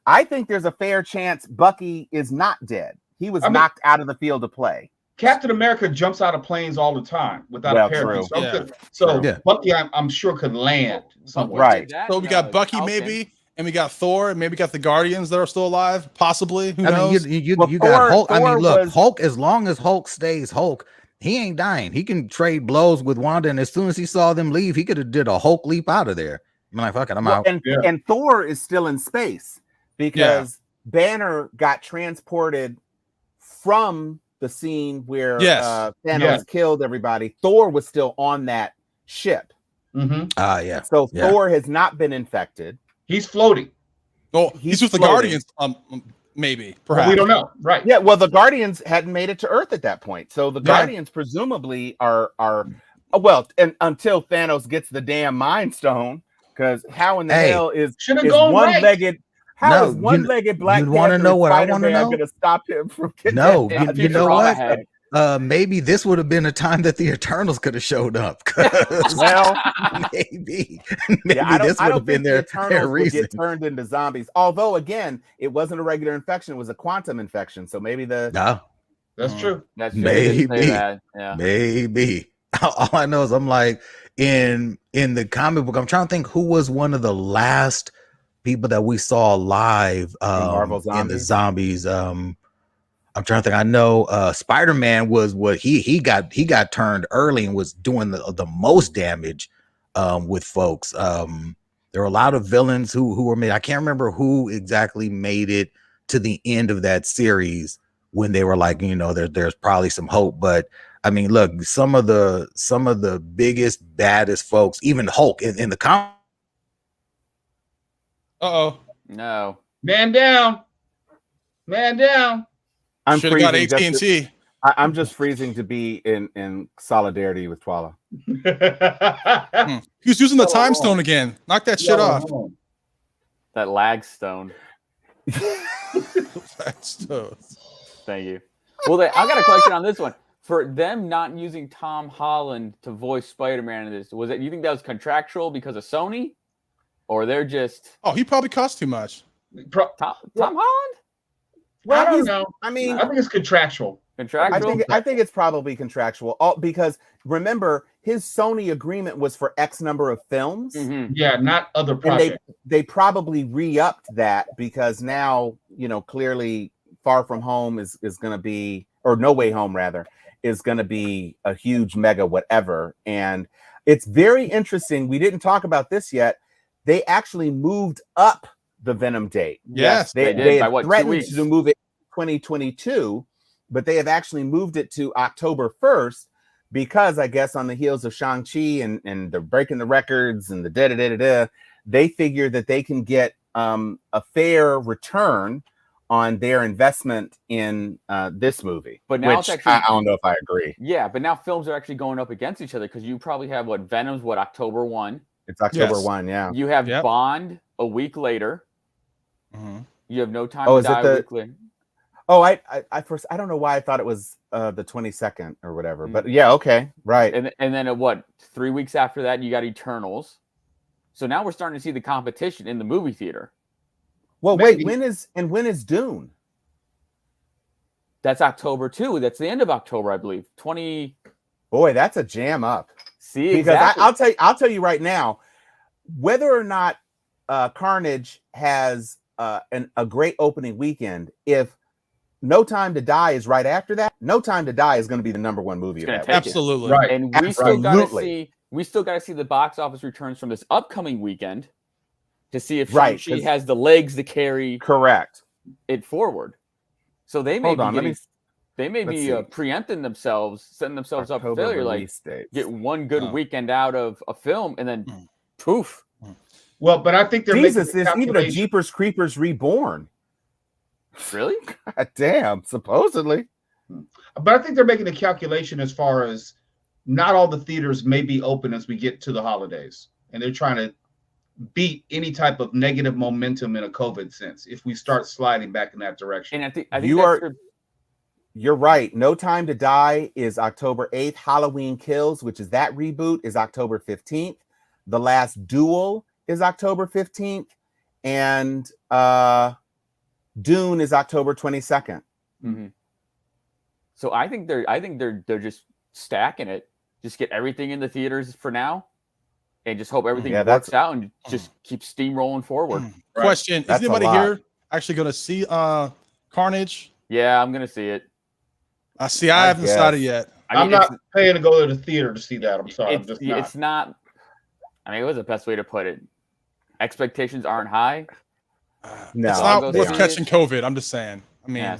S2: I think there's a fair chance Bucky is not dead. He was knocked out of the field of play.
S4: Captain America jumps out of planes all the time without a parachute. So Bucky, I'm sure, could land somewhere.
S2: Right.
S3: So we got Bucky, maybe, and we got Thor, and maybe got the Guardians that are still alive, possibly. Who knows?
S1: You got Hulk. I mean, look, Hulk. As long as Hulk stays Hulk, he ain't dying. He can trade blows with Wanda, and as soon as he saw them leave, he could have did a Hulk leap out of there. I'm like, fuck it, I'm out.
S2: And Thor is still in space because Banner got transported from the scene where Thanos killed everybody. Thor was still on that ship. So Thor has not been infected.
S4: He's floating.
S3: Well, he's with the Guardians. Maybe, perhaps.
S4: We don't know. Right.
S2: Yeah. Well, the Guardians hadn't made it to Earth at that point. So the Guardians presumably are and until Thanos gets the damn Mind Stone, because how in the hell is one-legged? How is one-legged Black Panther?
S1: You want to know what I want to know?
S2: Going to stop him from getting
S1: you know what? Maybe this would have been a time that the Eternals could have showed up.
S2: Well,
S1: maybe
S2: I
S1: this would have been their reason.
S2: Get turned into zombies. Although, again, it wasn't a regular infection; it was a quantum infection. So maybe
S4: that's true.
S5: That's true.
S1: Maybe. All I know is I'm like in the comic book. I'm trying to think who was one of the last people that we saw live in the zombies. I'm trying to think. I know Spider-Man was what he got turned early and was doing the most damage with folks. There were a lot of villains who were made. I can't remember who exactly made it to the end of that series when they were like, there's probably some hope. But I mean, look, some of the biggest, baddest folks, even Hulk in the comic.
S5: No.
S4: Man down.
S2: I'm
S3: should have got AT&T.
S2: I'm just freezing to be in solidarity with Twala.
S3: He was using the time stone again. Knock that shit off.
S5: That lag stone. Thank you. Well, I got a question on this one. For them not using Tom Holland to voice Spider-Man in this, was it? You think that was contractual because of Sony, or they're just?
S3: Oh, he probably cost too much.
S5: Tom Holland?
S4: Well, I don't know.
S2: I mean,
S4: I think it's contractual.
S2: I think it's probably contractual. Because remember, his Sony agreement was for X number of films.
S5: Mm-hmm.
S4: Yeah, not other projects.
S2: And they probably re-upped that because now, clearly Far From Home is going to be, or No Way Home rather, is going to be a huge mega whatever. And it's very interesting. We didn't talk about this yet. They actually moved up the Venom date.
S3: Yes,
S2: they
S5: did.
S2: had
S5: by
S2: threatened to move it 2022, but they have actually moved it to October 1st because I guess on the heels of Shang-Chi and they're breaking the records and the they figure that they can get a fair return on their investment in this movie.
S5: But now it's actually,
S2: I don't know if I agree.
S5: Yeah, but now films are actually going up against each other because you probably have Venom's October 1.
S2: It's October 1, yeah.
S5: You have Bond a week later.
S3: Mm-hmm.
S5: You have No Time to Die a week later.
S2: Oh, I don't know why I thought it was the 22nd or whatever, but yeah, okay, right.
S5: And then 3 weeks after that, you got Eternals. So now we're starting to see the competition in the movie theater.
S2: Well, maybe. Wait, when is Dune?
S5: That's October 2. That's the end of October, I believe. 20.
S2: Boy, that's a jam up.
S5: See,
S2: because
S5: exactly.
S2: I'll tell you right now, whether or not Carnage has a great opening weekend, if No Time to Die is right after that, No Time to Die is going to be the #1 movie of that week.
S3: Absolutely.
S4: Right.
S5: And we still got to see the box office returns from this upcoming weekend to see if Shang-Chi has the legs to carry it forward. So they may be preempting themselves, setting themselves up for failure. Like get one good weekend out of a film and then poof.
S4: Well, but I think
S2: there's even a Jeepers Creepers Reborn.
S5: Really?
S2: God damn, supposedly.
S4: But I think they're making a calculation as far as not all the theaters may be open as we get to the holidays. And they're trying to beat any type of negative momentum in a COVID sense if we start sliding back in that direction.
S5: And I think
S2: you're right. No Time to Die is October 8th. Halloween Kills, which is that reboot, is October 15th. The Last Duel is October 15th. And Dune is October 22nd.
S5: Mm-hmm. So I think they're just stacking it. Just get everything in the theaters for now, and just hope everything works out and just keep steamrolling forward.
S3: Right. Question: is anybody here actually going to see Carnage?
S5: Yeah, I'm going to see it.
S3: I haven't decided yet.
S4: I'm not paying to go to the theater to see that. I'm sorry.
S5: It's not. I mean, it was the best way to put it. Expectations aren't high.
S3: No, it's not worth catching COVID. I'm just saying. I mean,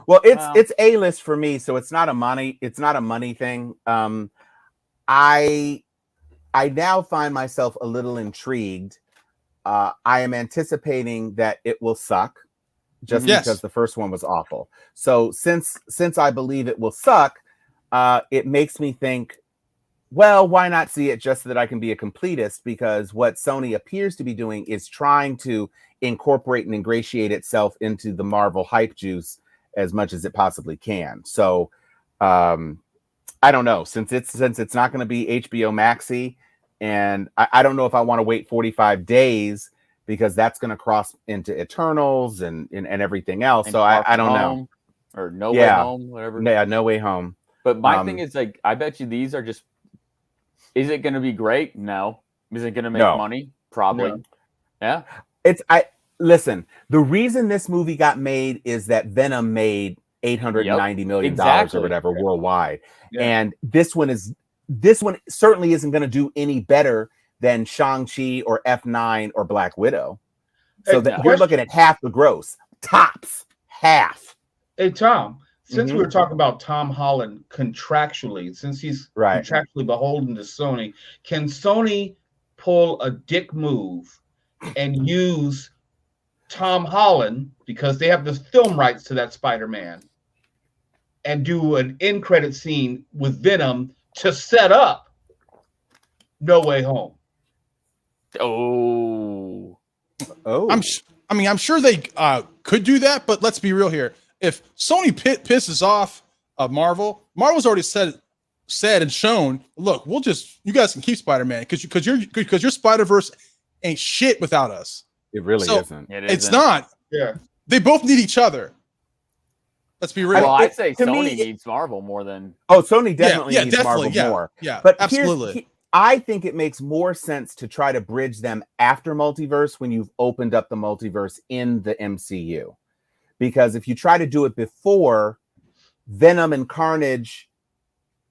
S2: well, it's A-list for me, so it's not a money thing. I now find myself a little intrigued. I am anticipating that it will suck, just because the first one was awful. So since I believe it will suck, it makes me think, well, why not see it just so that I can be a completist? Because what Sony appears to be doing is trying to incorporate and ingratiate itself into the Marvel hype juice as much as it possibly can. So I don't know, since it's not going to be HBO Maxi, and I don't know if I want to wait 45 days because that's going to cross into Eternals and everything else. So I don't know.
S5: Or No Way Home, whatever.
S2: Yeah, No Way Home.
S5: But my thing is, like, I bet you these are just, is it going to be great? No. Is it going to make money? Probably. No. Yeah.
S2: Listen, the reason this movie got made is that Venom made $890 million or whatever worldwide. Yeah. And this one certainly isn't going to do any better than Shang-Chi or F9 or Black Widow. So you're looking at half the gross. Tops. Half.
S4: Hey, Tom, since we were talking about Tom Holland contractually, since he's contractually beholden to Sony, can Sony pull a dick move and use Tom Holland, because they have the film rights to that Spider-Man, and do an end credit scene with Venom to set up No Way Home?
S3: I'm sure they could do that, but let's be real here. If Sony pisses off Marvel's already said and shown, look, you guys can keep Spider-Man because your Spider-Verse ain't shit without us.
S2: It really isn't.
S3: It's not.
S4: Yeah.
S3: They both need each other. Let's be real.
S5: Well, I'd say Sony needs Marvel more than.
S2: Oh, Sony definitely needs Marvel more.
S3: Yeah,
S2: but
S3: absolutely.
S2: I think it makes more sense to try to bridge them after multiverse when you've opened up the multiverse in the MCU. Because if you try to do it before, Venom and Carnage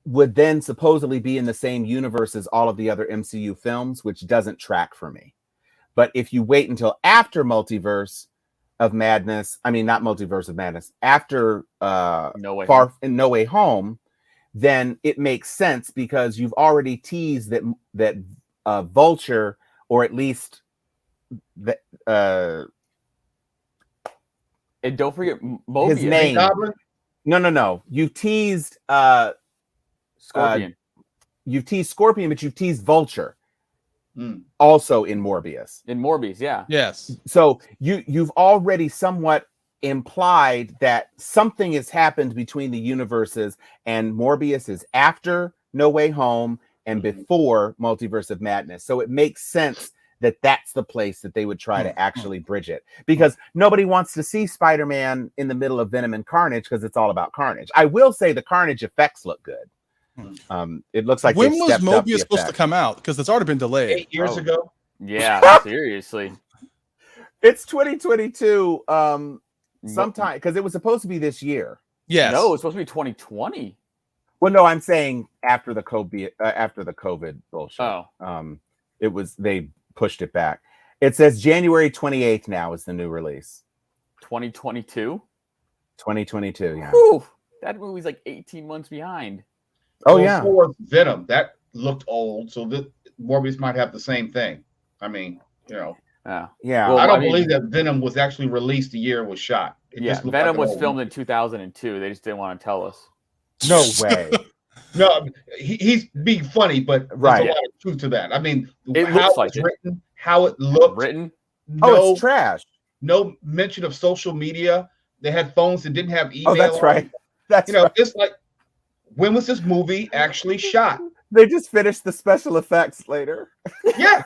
S2: would then supposedly be in the same universe as all of the other MCU films, which doesn't track for me. But if you wait until after Multiverse of Madness, not Multiverse of Madness, after No Way Home, then it makes sense because you've already teased that Vulture, or at least
S5: and don't forget Mobius.
S2: His name. No. You teased
S5: Scorpion.
S2: You've teased Scorpion, but you've teased Vulture. Also in Morbius.
S5: Yeah.
S3: Yes.
S2: So you've already somewhat implied that something has happened between the universes, and Morbius is after No Way Home and before Multiverse of Madness. So it makes sense that that's the place that they would try to actually bridge it, because nobody wants to see Spider-Man in the middle of Venom and Carnage because it's all about Carnage. I will say the Carnage effects look good. It looks like
S3: when was Mobius supposed to come out? Because it's already been delayed.
S4: 8 years ago.
S5: Yeah, seriously.
S2: It's 2022. Sometime because it was supposed to be this year.
S3: Yes.
S5: No, it's supposed to be 2020.
S2: Well, no, I'm saying after the COVID bullshit.
S5: Oh.
S2: They pushed it back. It says January 28th now is the new release.
S5: 2022?
S2: 2022, yeah.
S5: Whew, that movie's like 18 months behind.
S2: Oh, yeah.
S4: For Venom, that looked old, so that Morbius might have the same thing. I mean, you know.
S2: Yeah.
S4: Well, I don't believe that Venom was actually released the year it was shot. It just looked
S5: Venom
S4: like
S5: was filmed in 2002. They just didn't want to tell us.
S2: No way.
S4: No, he's being funny, but there's a lot of truth to that. I mean, how it was written, how it looked.
S2: It's trash.
S4: No mention of social media. They had phones that didn't have email.
S2: Oh, that's right. That's
S4: it's like, when was this movie actually shot?
S2: They just finished the special effects later.
S4: Yeah.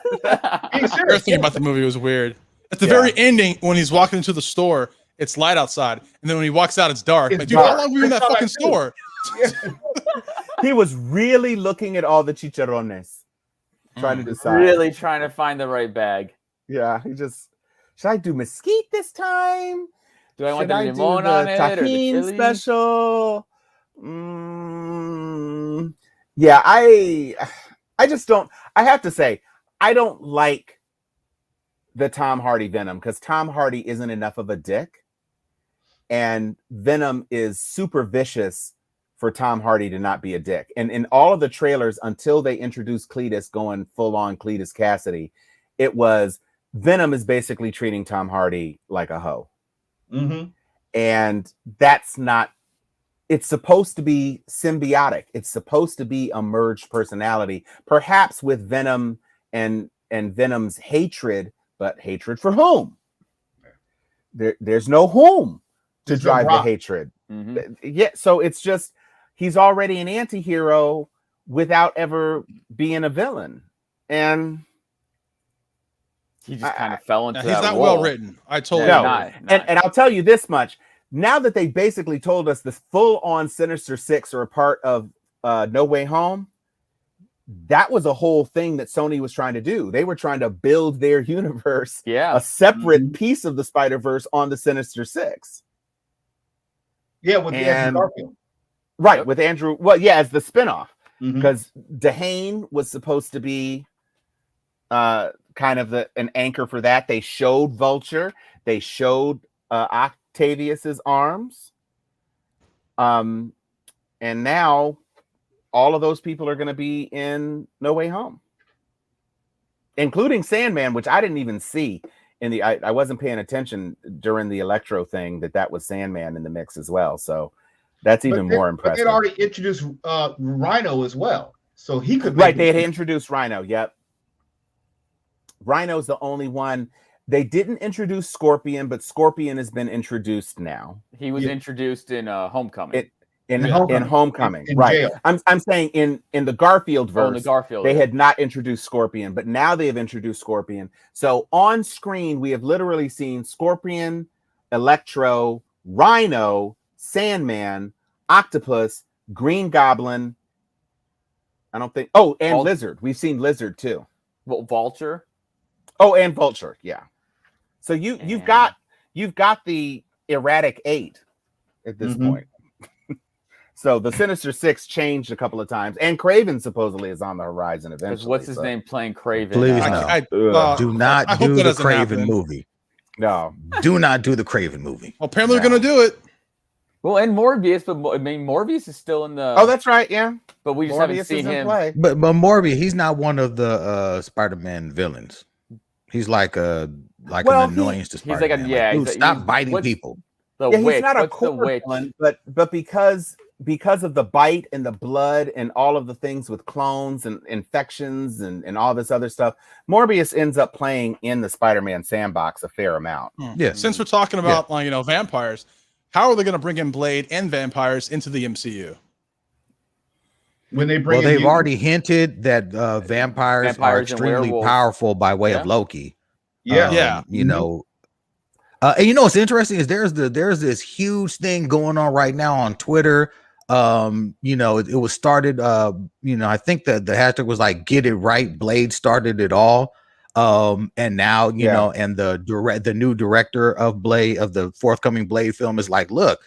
S3: Everything about the movie was weird. At the very ending, when he's walking into the store, it's light outside. And then when he walks out, it's dark. Like, dude, how long were you in that fucking store?
S2: He was really looking at all the chicharrones, trying to decide.
S5: Really trying to find the right bag.
S2: Yeah, should I do mesquite this time?
S5: Do I want the limon on it or the chili?
S2: Special? Yeah, I just don't. I have to say, I don't like the Tom Hardy Venom because Tom Hardy isn't enough of a dick, and Venom is super vicious for Tom Hardy to not be a dick. And in all of the trailers, until they introduced Cletus going full on Cletus Cassidy, it was Venom is basically treating Tom Hardy like a hoe.
S4: Mm-hmm.
S2: And that's not. It's supposed to be symbiotic. It's supposed to be a merged personality, perhaps with Venom and Venom's hatred, but hatred for whom? There's no whom to drive the hatred.
S5: Mm-hmm.
S2: Yeah, so it's just he's already an anti-hero without ever being a villain, and
S5: he just kind of fell into that
S3: he's not
S5: role.
S3: well written. I totally
S2: agree. And I'll tell you this much. Now that they basically told us the full-on Sinister Six are a part of No Way Home, that was a whole thing that Sony was trying to do. They were trying to build their universe, a separate piece of the Spider-Verse on the Sinister Six.
S4: Yeah, with Andrew Garfield.
S2: Right, with Andrew. Well, yeah, as the spinoff. Because Dehane was supposed to be kind of an anchor for that. They showed Vulture. They showed Octavius's arms. And now all of those people are going to be in No Way Home, including Sandman, which I didn't even see in the. I wasn't paying attention during the Electro thing that was Sandman in the mix as well. So that's even more impressive.
S4: They'd already introduced Rhino as well, so he could.
S2: Right, they had introduced Rhino. Yep, Rhino's the only one. They didn't introduce Scorpion, but Scorpion has been introduced now.
S5: He was introduced in Homecoming.
S2: In Homecoming,
S4: in
S2: right?
S4: jail.
S2: I'm saying in the Garfield verse,
S5: the Garfield,
S2: they had not introduced Scorpion, but now they have introduced Scorpion. So on screen, we have literally seen Scorpion, Electro, Rhino, Sandman, Octopus, Green Goblin. I don't think. Oh, and Lizard. We've seen Lizard too.
S5: Well, Vulture.
S2: Oh, and Vulture. Yeah. So you've got the erratic 8 at this point. So the Sinister Six changed a couple of times, and Kraven supposedly is on the horizon eventually.
S5: What's his name playing Kraven?
S1: Please no. Do not do the Kraven movie.
S2: No,
S1: do not do the Kraven movie.
S3: Well, apparently they're going to do it.
S5: Well, and Morbius, but I mean Morbius is still in the.
S2: Oh, that's right. Yeah,
S5: but we just haven't seen him.
S2: Play.
S1: But Morbius, he's not one of the Spider-Man villains. He's like an annoyance to Spider-Man.
S5: He's like
S1: Dude, stop biting people.
S2: He's not a core villain, but because of the bite and the blood and all of the things with clones and infections and all this other stuff, Morbius ends up playing in the Spider-Man sandbox a fair amount.
S1: Yeah.
S3: Since we're talking about vampires, how are they going to bring in Blade and vampires into the MCU?
S4: When they bring
S1: they've already hinted that vampires are extremely powerful by way of Loki.
S4: Yeah.
S1: You know. And you know what's interesting is there's this huge thing going on right now on Twitter. It was started. I think that the hashtag was like "Get It Right." Blade started it all. And now, you know, and the new director of Blade, of the forthcoming Blade film, is like, look,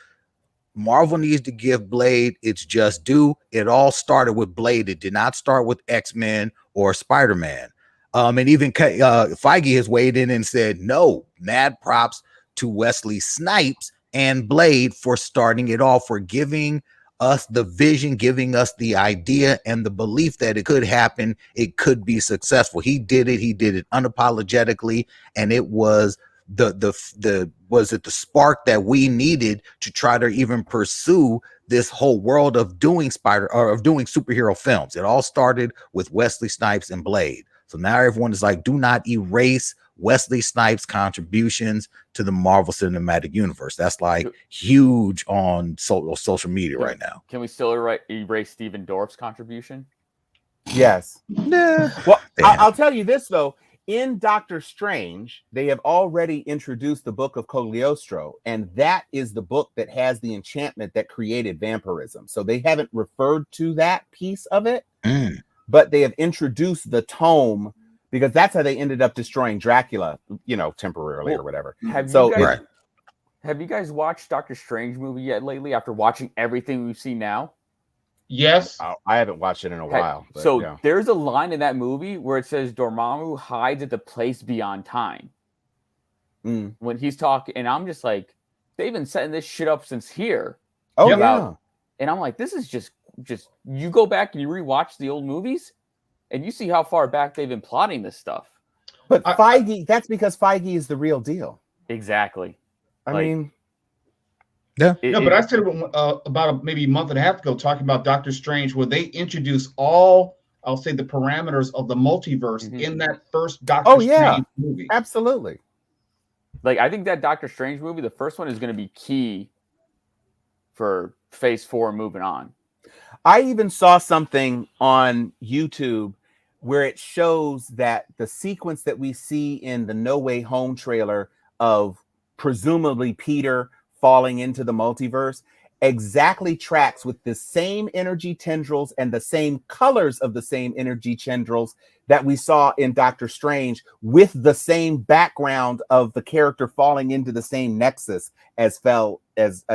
S1: Marvel needs to give Blade its just due. It all started with Blade. It did not start with X-Men or Spider-Man. And even Feige has weighed in and said, no, mad props to Wesley Snipes and Blade for starting it all, for giving us the vision, giving us the idea and the belief that it could happen, it could be successful. He did it unapologetically, and it was the spark that we needed to try to even pursue this whole world of doing superhero films. It all started with Wesley Snipes and Blade. So now everyone is like, do not erase Wesley Snipes' contributions to the Marvel Cinematic Universe. That's like huge on social media right now.
S5: Can we still erase Stephen Dorff's contribution?
S2: Yes.
S1: Yeah.
S2: Well, I'll tell you this, though. In Doctor Strange, they have already introduced the Book of Cagliostro, and that is the book that has the enchantment that created vampirism. So they haven't referred to that piece of it, but they have introduced the tome, because that's how they ended up destroying Dracula, you know, temporarily or whatever.
S5: Have you guys watched Doctor Strange movie yet lately, after watching everything we've seen now?
S4: Yes.
S2: I haven't watched it in a while. But,
S5: so there's a line in that movie where it says Dormammu hides at the place beyond time. When he's talking, and I'm just like, they've been setting this shit up since here.
S2: Oh, yeah.
S5: And I'm like, this is just you go back and you rewatch the old movies, and you see how far back they've been plotting this stuff.
S2: But Feige, that's because Feige is the real deal.
S5: Exactly.
S2: I mean...
S1: Yeah.
S4: But I said about maybe a month and a half ago, talking about Doctor Strange, where they introduced all, I'll say, the parameters of the multiverse in that first Doctor Strange movie.
S2: Absolutely.
S5: Like, I think that Doctor Strange movie, the first one, is going to be key for Phase 4 moving on.
S2: I even saw something on YouTube where it shows that the sequence that we see in the No Way Home trailer of presumably Peter falling into the multiverse exactly tracks with the same energy tendrils and the same colors of the same energy tendrils that we saw in Doctor Strange, with the same background of the character falling into the same nexus as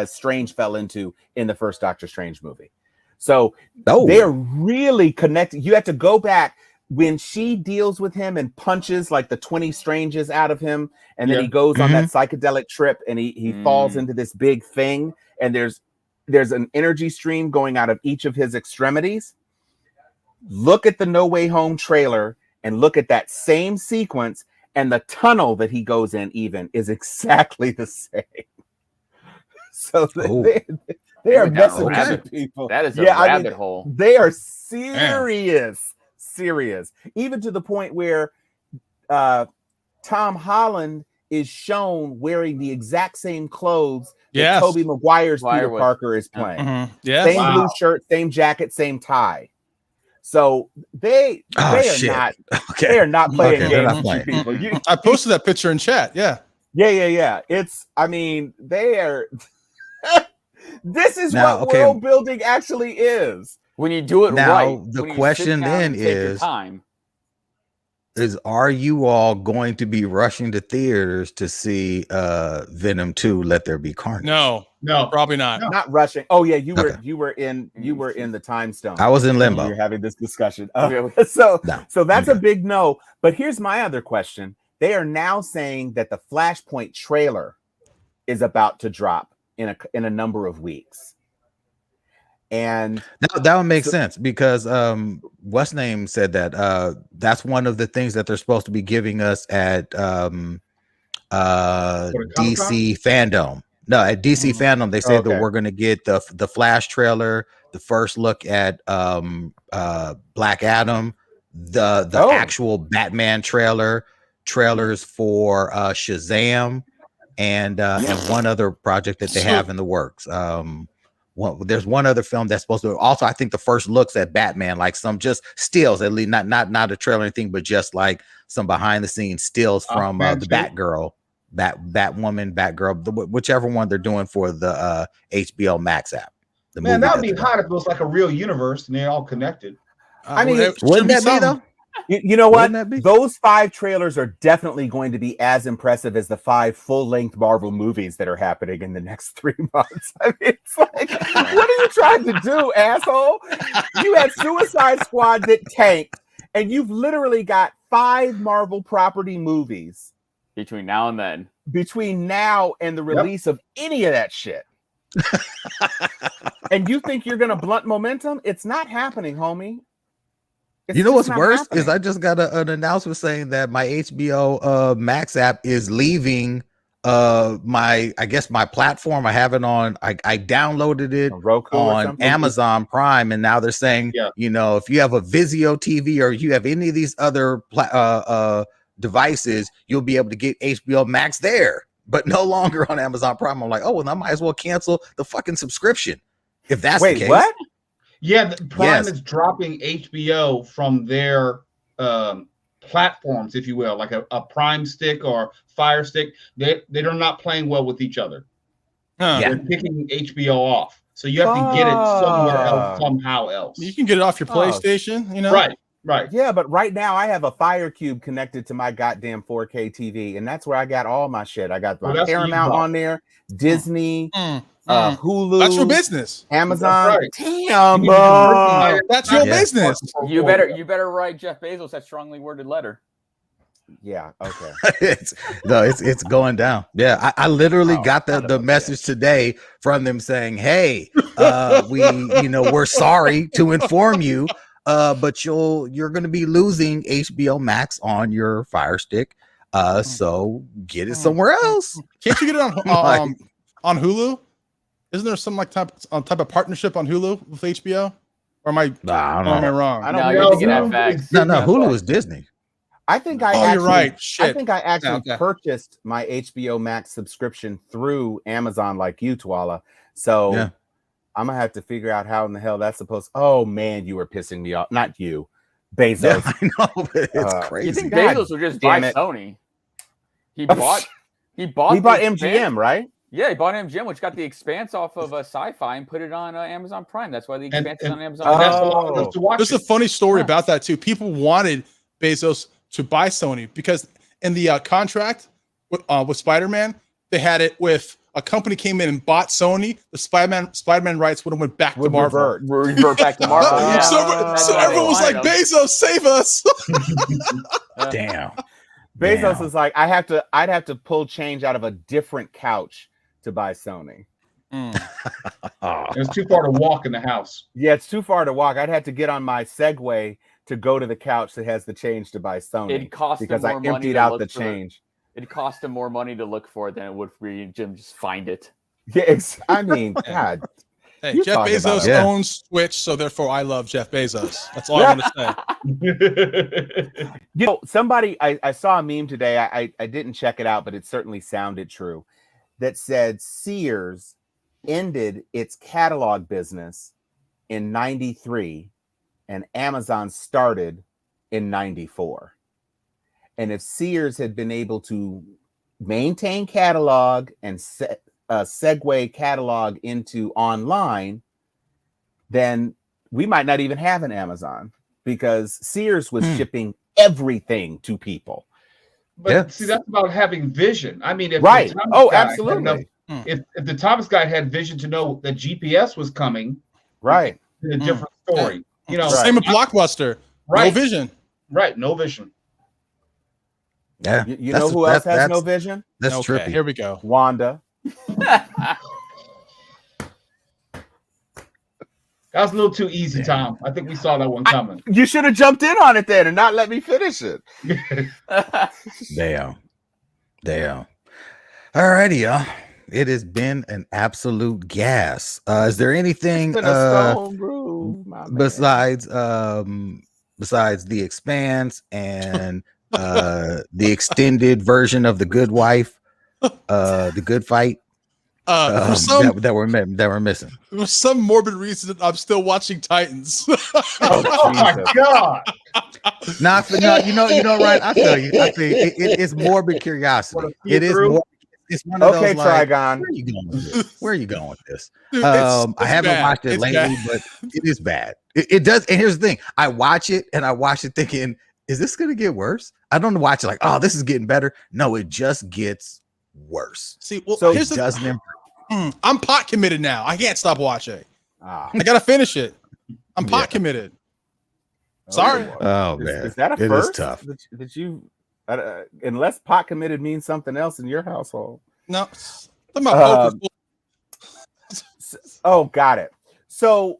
S2: Strange fell into in the first Doctor Strange movie. So they're really connected. You have to go back when she deals with him and punches like the 20 Stranges out of him, and then he goes on that psychedelic trip, and he falls into this big thing, and there's an energy stream going out of each of his extremities. Look at the No Way Home trailer and look at that same sequence, and the tunnel that he goes in even is exactly the same. So they are messing with people.
S5: That is a rabbit hole.
S2: They are serious. Even to the point where Tom Holland is shown wearing the exact same clothes that Tobey Maguire's Peter Parker is playing. Same blue shirt, same jacket, same tie. So they are not playing games with people.
S3: I posted that picture in chat. Yeah.
S2: It's, I mean, they are. This is what world building actually is.
S5: When you do it right.
S1: The question then is, are you all going to be rushing to theaters to see Venom 2, Let There Be Carnage?
S3: No, probably not.
S2: No. Not rushing. Oh yeah, you were in the time stone.
S1: I was in limbo.
S2: We were having this discussion. So that's a big no. But here's my other question. They are now saying that the Flashpoint trailer is about to drop in a number of weeks. And
S1: that would make sense, because what's name said that that's one of the things that they're supposed to be giving us at DC Fandom. No, at DC Fandom, they said that we're going to get the Flash trailer, the first look at Black Adam, the actual Batman trailers for Shazam, and one other project that they have in the works. There's one other film that's supposed to also, I think, the first looks at Batman, like some just stills, at least not a trailer or anything, but just like some behind the scenes stills from the Batgirl, Batwoman, Batgirl, whichever one they're doing for the HBO Max app.
S4: Man, that would be hot if it was like a real universe and they're all connected.
S2: I mean,
S1: wouldn't that be though?
S2: You know what?
S1: Wouldn't that be?
S2: Those 5 trailers are definitely going to be as impressive as the 5 full-length Marvel movies that are happening in the next 3 months. I mean, it's like, what are you trying to do, asshole? You had Suicide Squad that tanked, and you've literally got 5 Marvel property movies
S5: between now and then.
S2: Between now and the release of any of that shit. And you think you're going to blunt momentum? It's not happening, homie.
S1: You know what's worse is I just got an announcement saying that my HBO Max app is leaving my platform. I have it on. I downloaded it on Amazon Prime, and now they're saying, you know, if you have a Vizio TV or you have any of these other devices, you'll be able to get HBO Max there, but no longer on Amazon Prime. I'm like, oh, well, I might as well cancel the fucking subscription if that's the case.
S2: What?
S4: Yeah, Prime is dropping HBO from their platforms, if you will, like a Prime stick or Fire Stick. They're not playing well with each other. They're picking HBO off, so you have to get it somewhere else, somehow else.
S3: You can get it off your PlayStation, you know.
S4: Right.
S2: Yeah, but right now I have a Fire Cube connected to my goddamn 4K TV, and that's where I got all my shit. I got my Paramount on there, Disney. Hulu.
S3: That's your business.
S2: Amazon.
S4: Right.
S2: Damn,
S3: that's your business.
S5: You better write Jeff Bezos that strongly worded letter.
S2: Yeah. Okay.
S1: it's going down. Yeah, I literally got the message today from them saying, "Hey, we're sorry to inform you, but you're going to be losing HBO Max on your Fire Stick. So get it somewhere else.
S3: Can't you get it on on Hulu? Isn't there some type of partnership on Hulu with HBO? Or am I wrong?
S5: I don't know. You're thinking FX.
S1: No, Hulu is Disney.
S2: I think
S3: you're right. Shit.
S2: I think I actually purchased my HBO Max subscription through Amazon, like you, Twala. So I'm gonna have to figure out how in the hell that's supposed. Oh man, you were pissing me off. Not you, Bezos.
S1: Yeah, I know, but it's crazy.
S5: You think Bezos would just buy Sony? He bought
S2: MGM, right?
S5: Yeah, he bought MGM, which got the Expanse off of Sci-Fi and put it on Amazon Prime. That's why the Expanse is on Amazon Prime.
S3: There's a funny story about that too. People wanted Bezos to buy Sony because in the contract with Spider-Man, they had it with a company came in and bought Sony. The Spider-Man rights would have went back to Marvel.
S5: Revert back to Marvel.
S3: So everyone was like, "Bezos, save us!"
S1: Damn.
S2: Bezos is like, I'd have to pull change out of a different couch to buy Sony.
S4: It's too far to walk in the house.
S2: Yeah, it's too far to walk. I'd have to get on my Segway to go to the couch that has the change to buy Sony.
S5: It cost
S2: because
S5: him
S2: I
S5: more
S2: emptied out the change.
S5: It cost him more money to look for it than it would for you, Jim. Just find it.
S2: Yes, I mean, God.
S3: Hey, Jeff Bezos owns Twitch, so therefore I love Jeff Bezos. That's all I want to
S2: say. You know, somebody I saw a meme today. I didn't check it out, but it certainly sounded true. That said Sears ended its catalog business in 93 and Amazon started in 94. And if Sears had been able to maintain catalog and segue catalog into online, then we might not even have an Amazon because Sears was shipping everything to people.
S4: But see, that's about having vision. I mean, if
S2: absolutely.
S4: If the Thomas guy had vision to know that GPS was coming,
S2: right,
S4: it's a different story. You know,
S3: same with Blockbuster.
S4: Right,
S3: no vision.
S4: Right, no vision.
S1: Yeah,
S2: you know who else has no vision?
S1: That's trippy.
S3: Here we go.
S2: Wanda.
S4: That was a little too easy, Tom. I think we saw that one coming.
S2: You should have jumped in on it then and not let me finish it.
S1: Damn. Alrighty, y'all. It has been an absolute gas. Is there anything besides The Expanse and the extended version of The Good Wife, The Good Fight? That we're missing.
S3: For some morbid reason that I'm still watching Titans.
S4: Oh my God!
S1: No, you know, Ryan. I tell you, it's morbid curiosity. It is. It's one of those.
S2: Trigon.
S1: Where are you going with this?
S3: Dude,
S1: I haven't watched it lately, but it is bad. It does. And here's the thing: I watch it thinking is this gonna get worse? I don't watch it like, oh, this is getting better. No, it just gets worse.
S3: See, well,
S2: So
S3: here's
S1: It
S3: the
S1: doesn't improve.
S3: I'm pot committed now. I can't stop watching.
S2: Ah,
S3: I gotta finish it. I'm pot
S1: Yeah.
S3: committed. Sorry.
S1: Oh
S2: is,
S1: man,
S2: is that a
S1: it
S2: first?
S1: is tough.
S2: That you, unless pot committed means something else in your household.
S3: No, talking about poker.
S2: Oh, got it. So,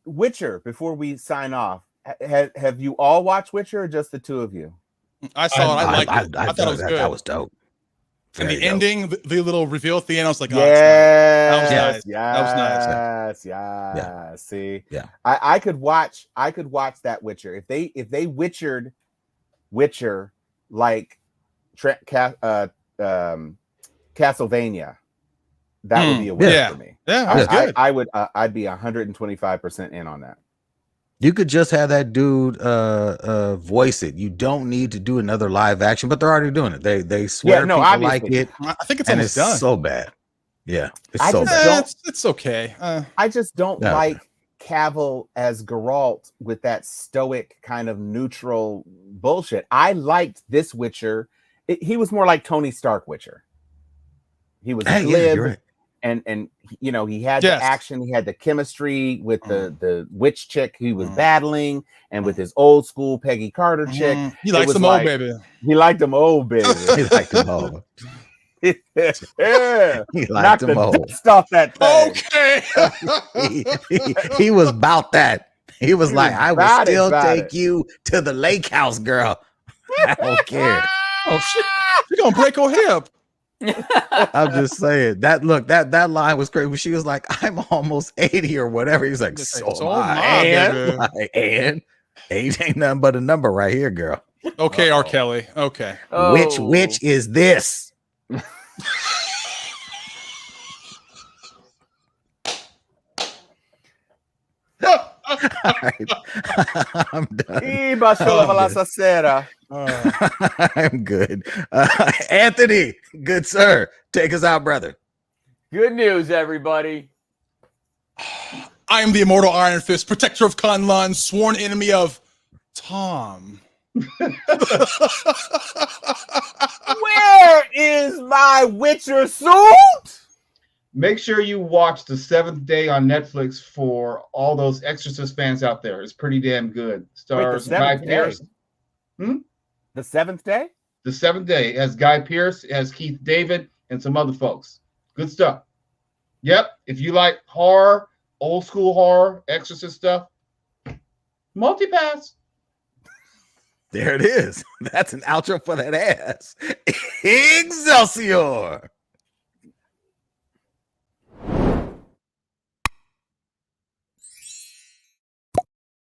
S2: Witcher. Before we sign off, have you all watched Witcher, or just the two of you?
S3: I saw it. I liked it. I thought it was good.
S1: That was dope.
S3: And
S1: Very
S3: the
S1: dope.
S3: ending, the little reveal at the end, I was like, oh,
S2: Yes,
S3: it's nice.
S2: yes,
S3: That was nice.
S2: yes. See,
S1: Yeah.
S2: I could watch that Witcher if they Witchered Witcher like Castlevania. That would be a win for me.
S3: Yeah, that was good.
S2: I would. I'd be 125% in on that.
S1: You could just have that dude voice it. You don't need to do another live action, but they're already doing it. They swear people
S2: obviously.
S1: like it,
S3: I think it's
S1: and
S3: almost
S1: it's
S3: done.
S1: so bad. Yeah, it's
S2: I
S1: so
S2: just
S1: bad.
S3: It's okay.
S2: I just don't
S1: Yeah.
S2: like Cavill as Geralt with that stoic kind of neutral bullshit. I liked this Witcher. He was more like Tony Stark Witcher. He was glib,
S1: you're right.
S2: and you know, he had the action, he had the chemistry with the witch chick he was battling, and with his old school Peggy Carter chick.
S3: He likes them old, baby.
S2: He liked them old, baby.
S1: He liked them old.
S2: Yeah,
S1: He
S2: knocked
S1: liked them
S2: the
S1: old.
S2: dust off that thing.
S3: Okay.
S1: He was about that. He was like, I will still take
S2: it.
S1: you to the lake house, girl. I don't care.
S3: Oh shit! You're gonna break her hip.
S1: I'm just saying that. Look, that line was great. When she was like, "I'm almost 80 or whatever," he's like, "So am I." And ain't nothing but a number right here, girl.
S3: Okay, R. Kelly. Okay.
S1: Which is this? All right. I'm done. I'm good. Anthony, good sir. Take us out, brother.
S5: Good news, everybody.
S3: I am the immortal Iron Fist, protector of Kunlun, sworn enemy of Tom.
S2: Where is my Witcher suit?
S4: Make sure you watch The Seventh Day on Netflix for all those Exorcist fans out there. It's pretty damn good. Stars Guy Pearce.
S2: The Seventh Day?
S4: The Seventh Day. It has Guy Pearce, it has Keith David, and some other folks. Good stuff. Yep. If you like horror, old school horror, Exorcist stuff, multipass.
S1: There it is. That's an outro for that ass. Excelsior.